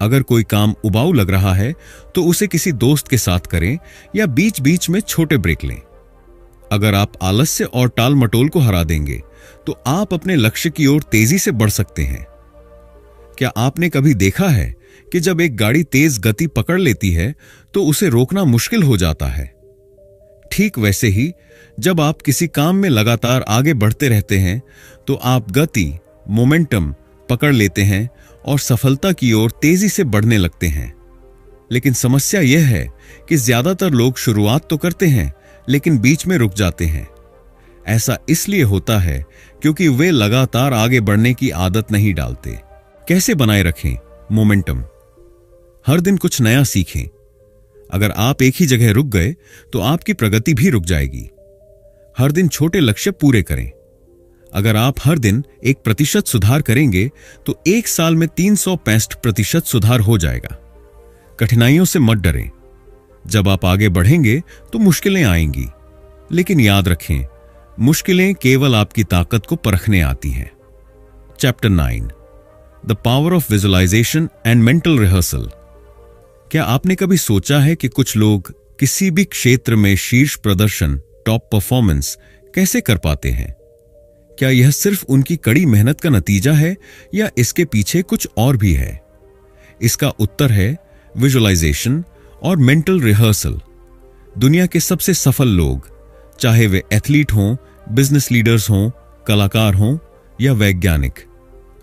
अगर कोई काम उबाऊ लग रहा है तो उसे किसी दोस्त के साथ करें या बीच बीच में छोटे ब्रेक लें। अगर आप आलस्य और टाल मटोल को हरा देंगे तो आप अपने लक्ष्य की ओर तेजी से बढ़ सकते हैं। क्या आपने कभी देखा है कि जब एक गाड़ी तेज गति पकड़ लेती है तो उसे रोकना मुश्किल हो जाता है? ठीक वैसे ही जब आप किसी काम में लगातार आगे बढ़ते रहते हैं तो आप गति, मोमेंटम पकड़ लेते हैं और सफलता की ओर तेजी से बढ़ने लगते हैं। लेकिन समस्या यह है कि ज्यादातर लोग शुरुआत तो करते हैं लेकिन बीच में रुक जाते हैं। ऐसा इसलिए होता है क्योंकि वे लगातार आगे बढ़ने की आदत नहीं डालते। कैसे बनाए रखें मोमेंटम? हर दिन कुछ नया सीखें। अगर आप एक ही जगह रुक गए तो आपकी प्रगति भी रुक जाएगी। हर दिन छोटे लक्ष्य पूरे करें। अगर आप हर दिन 1% सुधार करेंगे तो 1 साल में 365% सुधार हो जाएगा। कठिनाइयों से मत डरें। जब आप आगे बढ़ेंगे तो मुश्किलें आएंगी, लेकिन याद रखें, मुश्किलें केवल आपकी ताकत को परखने आती हैं। Chapter 9, the power of visualization and mental rehearsal. क्या आपने कभी सोचा है कि कुछ लोग किसी भी क्षेत्र में शीर्ष प्रदर्शन, टॉप परफॉर्मेंस कैसे कर पाते हैं? क्या यह सिर्फ उनकी कड़ी मेहनत का नतीजा है या इसके पीछे कुछ और भी है? इसका उत्तर है विजुअलाइजेशन और मेंटल रिहर्सल। दुनिया के सबसे सफल लोग, चाहे वे एथलीट हों, बिजनेस लीडर्स हों, कलाकार हों या वैज्ञानिक,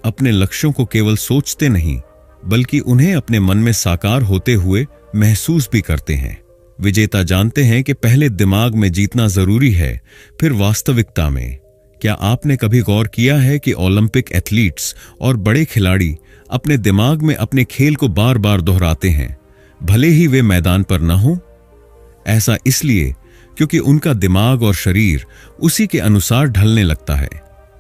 अपने लक्ष्यों को केवल सोचते नहीं, बल्कि उन्हें अपने मन में साकार होते हुए महसूस भी करते हैं। विजेता जानते हैं कि पहले दिमाग में जीतना जरूरी है, फिर वास्तविकता में। क्या आपने कभी गौर किया है कि ओलंपिक एथलीट्स और बड़े खिलाड़ी अपने दिमाग में अपने खेल को बार बार दोहराते हैं, भले ही वे मैदान पर न हों? ऐसा इसलिए क्योंकि उनका दिमाग और शरीर उसी के अनुसार ढलने लगता है।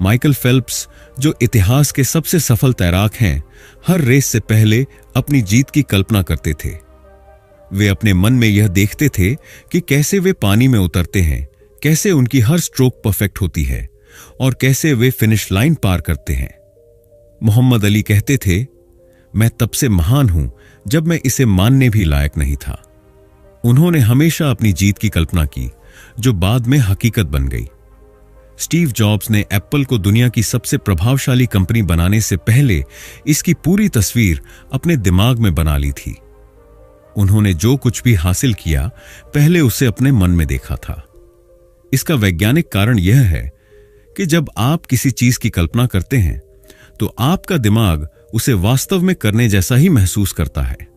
माइकल फेल्प्स, जो इतिहास के सबसे सफल तैराक हैं, हर रेस से पहले अपनी जीत की कल्पना करते थे। वे अपने मन में यह देखते थे कि कैसे वे पानी में उतरते हैं, कैसे उनकी हर स्ट्रोक परफेक्ट होती है और कैसे वे फिनिश लाइन पार करते हैं। मोहम्मद अली कहते थे, मैं तब से महान हूं जब मैं इसे मानने भी लायक नहीं था। उन्होंने हमेशा अपनी जीत की कल्पना की, जो बाद में हकीकत बन गई। स्टीव जॉब्स ने एप्पल को दुनिया की सबसे प्रभावशाली कंपनी बनाने से पहले इसकी पूरी तस्वीर अपने दिमाग में बना ली थी। उन्होंने जो कुछ भी हासिल किया, पहले उसे अपने मन में देखा था। इसका वैज्ञानिक कारण यह है कि जब आप किसी चीज की कल्पना करते हैं, तो आपका दिमाग उसे वास्तव में करने जैसा ही महसूस करता है।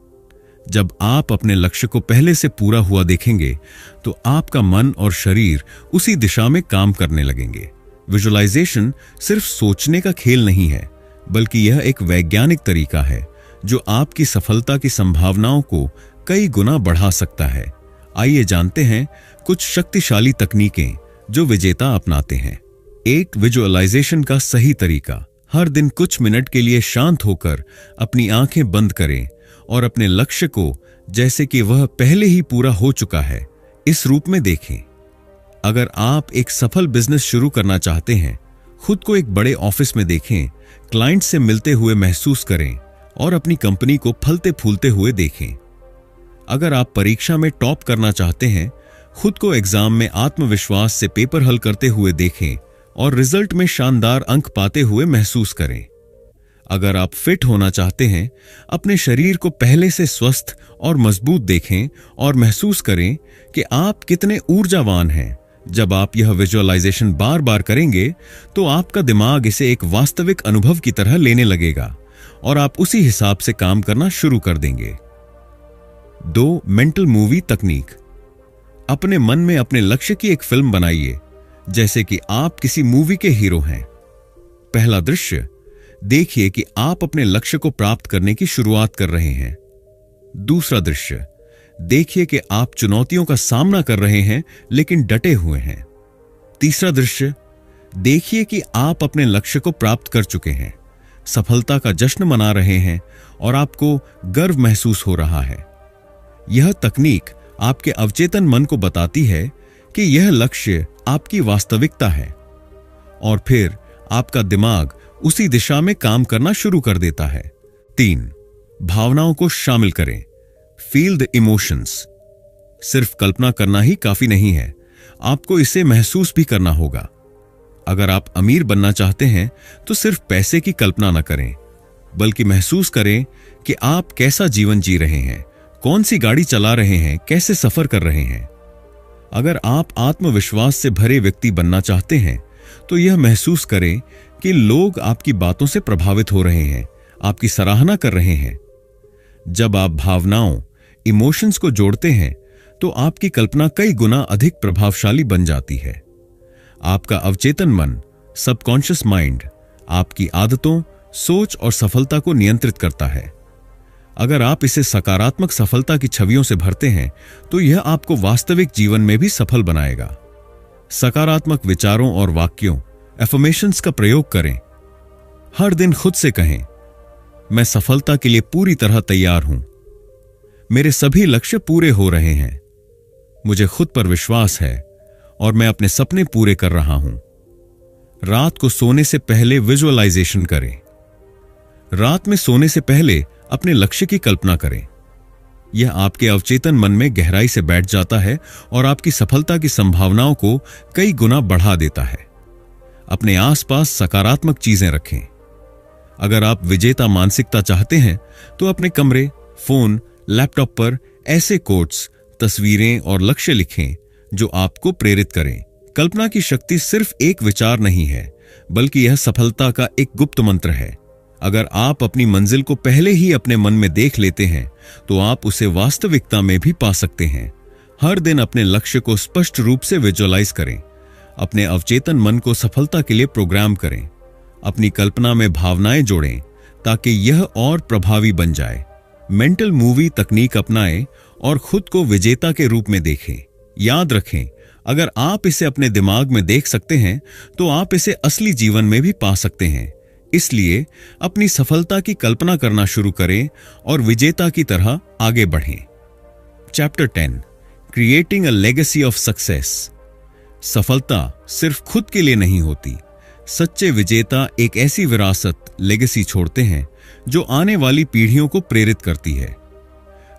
जब आप अपने लक्ष्य को पहले से पूरा हुआ देखेंगे, तो आपका मन और शरीर उसी दिशा में काम करने लगेंगे। विजुअलाइजेशन सिर्फ सोचने का खेल नहीं है, बल्कि यह एक वैज्ञानिक तरीका है जो आपकी सफलता की संभावनाओं को कई गुना बढ़ा सकता है। आइए जानते हैं कुछ शक्तिशाली तकनीकें जो विजेता अपनाते हैं। एक, विजुअलाइजेशन का सही तरीका। हर दिन कुछ मिनट के लिए शांत होकर अपनी आंखें बंद करें और अपने लक्ष्य को जैसे कि वह पहले ही पूरा हो चुका है, इस रूप में देखें। अगर आप एक सफल बिजनेस शुरू करना चाहते हैं, खुद को एक बड़े ऑफिस में देखें, क्लाइंट से मिलते हुए महसूस करें और अपनी कंपनी को फलते फूलते हुए देखें। अगर आप परीक्षा में टॉप करना चाहते हैं, खुद को एग्जाम में आत्मविश्वास से पेपर हल करते हुए देखें और रिजल्ट में शानदार अंक पाते हुए महसूस करें। अगर आप फिट होना चाहते हैं, अपने शरीर को पहले से स्वस्थ और मजबूत देखें और महसूस करें कि आप कितने ऊर्जावान हैं। जब आप यह विजुअलाइजेशन बार बार करेंगे, तो आपका दिमाग इसे एक वास्तविक अनुभव की तरह लेने लगेगा और आप उसी हिसाब से काम करना शुरू कर देंगे। 2, मेंटल मूवी तकनीक। अपने मन में अपने लक्ष्य की एक फिल्म बनाइए, जैसे कि आप किसी मूवी के हीरो हैं। पहला दृश्य, देखिए कि आप अपने लक्ष्य को प्राप्त करने की शुरुआत कर रहे हैं। दूसरा दृश्य, देखिए कि आप चुनौतियों का सामना कर रहे हैं लेकिन डटे हुए हैं। तीसरा दृश्य, देखिए कि आप अपने लक्ष्य को प्राप्त कर चुके हैं, सफलता का जश्न मना रहे हैं और आपको गर्व महसूस हो रहा है। यह तकनीक आपके अवचेतन मन को बताती है कि यह लक्ष्य आपकी वास्तविकता है और फिर आपका दिमाग उसी दिशा में काम करना शुरू कर देता है। 3, भावनाओं को शामिल करें। Feel the emotions. सिर्फ कल्पना करना ही काफी नहीं है, आपको इसे महसूस भी करना होगा। अगर आप अमीर बनना चाहते हैं, तो सिर्फ पैसे की कल्पना न करें, बल्कि महसूस करें कि आप कैसा जीवन जी रहे हैं, कौन सी गाड़ी चला रहे हैं, कैसे सफर कर रहे हैं। अगर आप आत्मविश्वास से भरे व्यक्ति बनना चाहते हैं, तो यह महसूस करें कि लोग आपकी बातों से प्रभावित हो रहे हैं, आपकी सराहना कर रहे हैं। जब आप भावनाओं, इमोशंस को जोड़ते हैं, तो आपकी कल्पना कई गुना अधिक प्रभावशाली बन जाती है। आपका अवचेतन मन, सबकॉन्शियस माइंड, आपकी आदतों, सोच और सफलता को नियंत्रित करता है। अगर आप इसे सकारात्मक सफलता की छवियों से भरते हैं, तो यह आपको वास्तविक जीवन में भी सफल बनाएगा। सकारात्मक विचारों और वाक्यों, एफर्मेशंस का प्रयोग करें। हर दिन खुद से कहें, मैं सफलता के लिए पूरी तरह तैयार हूं, मेरे सभी लक्ष्य पूरे हो रहे हैं, मुझे खुद पर विश्वास है और मैं अपने सपने पूरे कर रहा हूं। रात को सोने से पहले विजुअलाइजेशन करें। रात में सोने से पहले अपने लक्ष्य की कल्पना करें। यह आपके अवचेतन मन में गहराई से बैठ जाता है और आपकी सफलता की संभावनाओं को कई गुना बढ़ा देता है। अपने आसपास सकारात्मक चीजें रखें। अगर आप विजेता मानसिकता चाहते हैं, तो अपने कमरे, फोन, लैपटॉप पर ऐसे कोट्स, तस्वीरें और लक्ष्य लिखें जो आपको प्रेरित करें। कल्पना की शक्ति सिर्फ एक विचार नहीं है, बल्कि यह सफलता का एक गुप्त मंत्र है। अगर आप अपनी मंजिल को पहले ही अपने मन में देख लेते हैं तो आप उसे वास्तविकता में भी पा सकते हैं। हर दिन अपने लक्ष्य को स्पष्ट रूप से विजुअलाइज करें। अपने अवचेतन मन को सफलता के लिए प्रोग्राम करें। अपनी कल्पना में भावनाएं जोड़ें ताकि यह और प्रभावी बन जाए। मेंटल मूवी तकनीक अपनाएं और खुद को विजेता के रूप में देखें। याद रखें, अगर आप इसे अपने दिमाग में देख सकते हैं तो आप इसे असली जीवन में भी पा सकते हैं। इसलिए अपनी सफलता की कल्पना करना शुरू करें और विजेता की तरह आगे बढ़ें। Chapter 10, creating a legacy of success. सफलता सिर्फ खुद के लिए नहीं होती। सच्चे विजेता एक ऐसी विरासत, लेगेसी छोड़ते हैं जो आने वाली पीढ़ियों को प्रेरित करती है।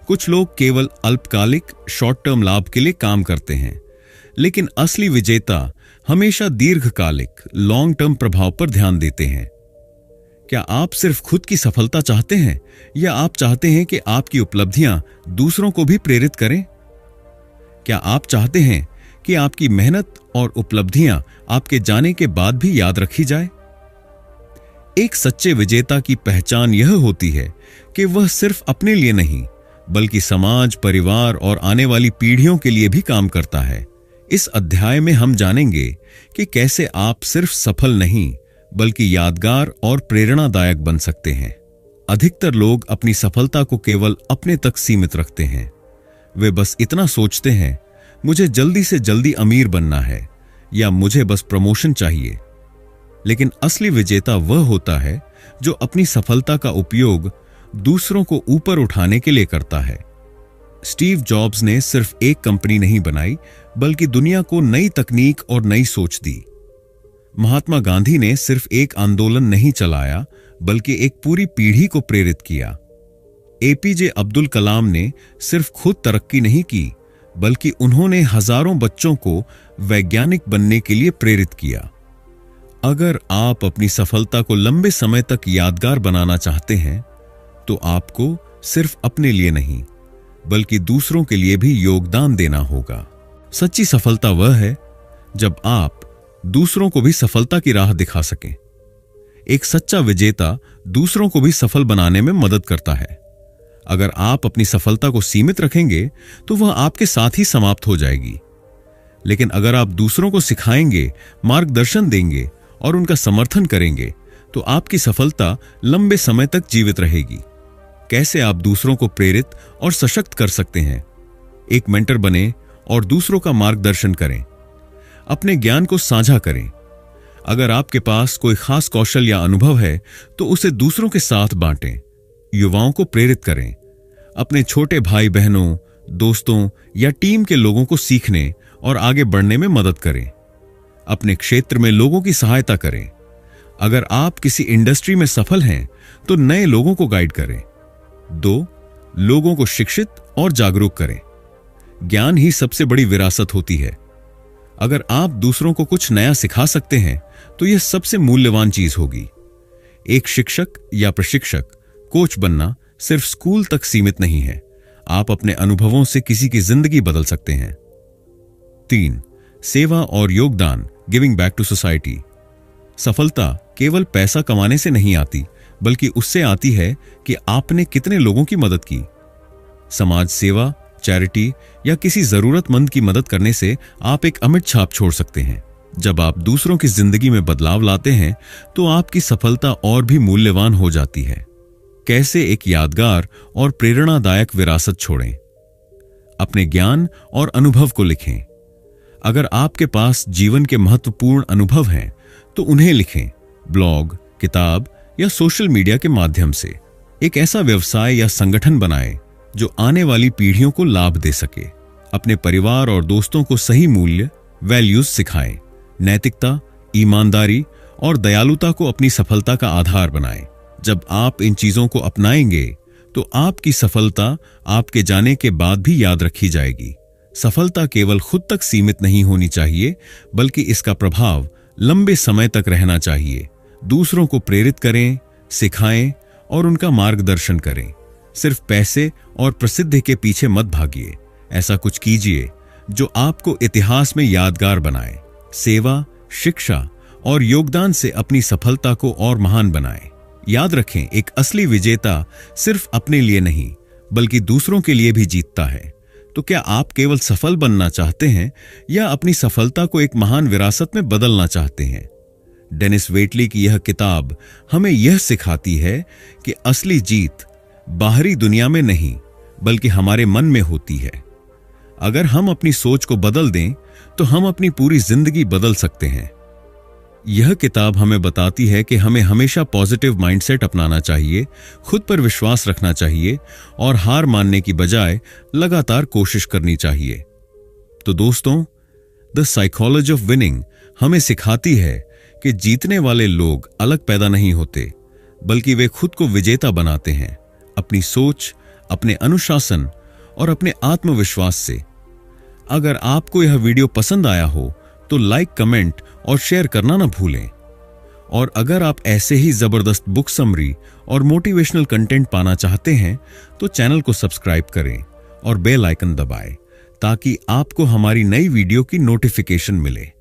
कुछ लोग केवल अल्पकालिक, शॉर्ट टर्म लाभ के लिए काम करते हैं, लेकिन असली विजेता हमेशा दीर्घकालिक, लॉन्ग टर्म प्रभाव पर ध्यान देते हैं। क्या आप सिर्फ खुद की सफलता चाहते हैं या आप चाहते हैं कि आपकी उपलब्धियां दूसरों को भी प्रेरित करें? क्या आप चाहते हैं कि आपकी मेहनत और उपलब्धियां आपके जाने के बाद भी याद रखी जाए? एक सच्चे विजेता की पहचान यह होती है कि वह सिर्फ अपने लिए नहीं बल्कि समाज, परिवार और आने वाली पीढ़ियों के लिए भी काम करता है। इस अध्याय में हम जानेंगे कि कैसे आप सिर्फ सफल नहीं बल्कि यादगार और प्रेरणादायक बन सकते हैं। अधिकतर लोग अपनी सफलता को केवल अपने तक सीमित रखते हैं। वे बस इतना सोचते हैं, मुझे जल्दी से जल्दी अमीर बनना है या मुझे बस प्रमोशन चाहिए। लेकिन असली विजेता वह होता है जो अपनी सफलता का उपयोग दूसरों को ऊपर उठाने के लिए करता है। स्टीव जॉब्स ने सिर्फ एक कंपनी नहीं बनाई बल्कि दुनिया को नई तकनीक और नई सोच दी। महात्मा गांधी ने सिर्फ एक आंदोलन नहीं चलाया बल्कि एक पूरी पीढ़ी को प्रेरित किया। एपीजे अब्दुल कलाम ने सिर्फ खुद तरक्की नहीं की बल्कि उन्होंने हजारों बच्चों को वैज्ञानिक बनने के लिए प्रेरित किया। अगर आप अपनी सफलता को लंबे समय तक यादगार बनाना चाहते हैं तो आपको सिर्फ अपने लिए नहीं बल्कि दूसरों के लिए भी योगदान देना होगा। सच्ची सफलता वह है जब आप दूसरों को भी सफलता की राह दिखा सकें। एक सच्चा विजेता दूसरों को भी सफल बनाने में मदद करता है। अगर आप अपनी सफलता को सीमित रखेंगे तो वह आपके साथ ही समाप्त हो जाएगी। लेकिन अगर आप दूसरों को सिखाएंगे, मार्गदर्शन देंगे और उनका समर्थन करेंगे तो आपकी सफलता लंबे समय तक जीवित रहेगी। कैसे आप दूसरों को प्रेरित और सशक्त कर सकते हैं? एक मेंटर बने और दूसरों का मार्गदर्शन करें। अपने ज्ञान को साझा करें। अगर आपके पास कोई खास कौशल या अनुभव है तो उसे दूसरों के साथ बांटें। युवाओं को प्रेरित करें। अपने छोटे भाई बहनों, दोस्तों या टीम के लोगों को सीखने और आगे बढ़ने में मदद करें। अपने क्षेत्र में लोगों की सहायता करें। अगर आप किसी इंडस्ट्री में सफल हैं तो नए लोगों को गाइड करें। 2. लोगों को शिक्षित और जागरूक करें। ज्ञान ही सबसे बड़ी विरासत होती है। अगर आप दूसरों को कुछ नया सिखा सकते हैं तो यह सबसे मूल्यवान चीज होगी। एक शिक्षक या प्रशिक्षक, कोच बनना सिर्फ स्कूल तक सीमित नहीं है। आप अपने अनुभवों से किसी की जिंदगी बदल सकते हैं। 3. सेवा और योगदान, गिविंग बैक टू सोसाइटी। सफलता केवल पैसा कमाने से नहीं आती बल्कि उससे आती है कि आपने कितने लोगों की मदद की। समाज सेवा, चैरिटी या किसी जरूरतमंद की मदद करने से आप एक अमिट छाप छोड़ सकते हैं। जब आप दूसरों की जिंदगी में बदलाव लाते हैं तो आपकी सफलता और भी मूल्यवान हो जाती है। कैसे एक यादगार और प्रेरणादायक विरासत छोड़ें? अपने ज्ञान और अनुभव को लिखें। अगर आपके पास जीवन के महत्वपूर्ण अनुभव हैं तो उन्हें लिखें। ब्लॉग, किताब या सोशल मीडिया के माध्यम से। एक ऐसा व्यवसाय या संगठन बनाएं जो आने वाली पीढ़ियों को लाभ दे सके। अपने परिवार और दोस्तों को सही मूल्य, वैल्यूज सिखाएं। नैतिकता, ईमानदारी और दयालुता को अपनी सफलता का आधार बनाएं। जब आप इन चीजों को अपनाएंगे तो आपकी सफलता आपके जाने के बाद भी याद रखी जाएगी। सफलता केवल खुद तक सीमित नहीं होनी चाहिए बल्कि इसका प्रभाव लंबे समय तक रहना चाहिए। दूसरों को प्रेरित करें, सिखाएं और उनका मार्गदर्शन करें। सिर्फ पैसे और प्रसिद्धि के पीछे मत भागिए। ऐसा कुछ कीजिए जो आपको इतिहास में यादगार बनाए। सेवा, शिक्षा और योगदान से अपनी सफलता को और महान बनाएं। याद रखें, एक असली विजेता सिर्फ अपने लिए नहीं बल्कि दूसरों के लिए भी जीतता है। तो क्या आप केवल सफल बनना चाहते हैं या अपनी सफलता को एक महान विरासत में बदलना चाहते हैं? डेनिस वेटली की यह किताब हमें यह सिखाती है कि असली जीत बाहरी दुनिया में नहीं बल्कि हमारे मन में होती है। अगर हम अपनी सोच को बदल दें तो हम अपनी पूरी जिंदगी बदल सकते हैं। यह किताब हमें बताती है कि हमें हमेशा पॉजिटिव माइंडसेट अपनाना चाहिए, खुद पर विश्वास रखना चाहिए और हार मानने की बजाय लगातार कोशिश करनी चाहिए। तो दोस्तों, द साइकोलॉजी ऑफ विनिंग हमें सिखाती है कि जीतने वाले लोग अलग पैदा नहीं होते बल्कि वे खुद को विजेता बनाते हैं, अपनी सोच, अपने अनुशासन और अपने आत्मविश्वास से। अगर आपको यह वीडियो पसंद आया हो तो लाइक, कमेंट और शेयर करना ना भूलें। और अगर आप ऐसे ही जबरदस्त बुक समरी और मोटिवेशनल कंटेंट पाना चाहते हैं तो चैनल को सब्सक्राइब करें और बेल आइकन दबाएं ताकि आपको हमारी नई वीडियो की नोटिफिकेशन मिले।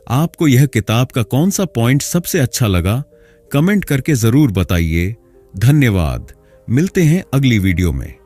आपको यह किताब का कौन सा पॉइंट सबसे अच्छा लगा, कमेंट करके जरूर बताइए। धन्यवाद। मिलते हैं अगली वीडियो में।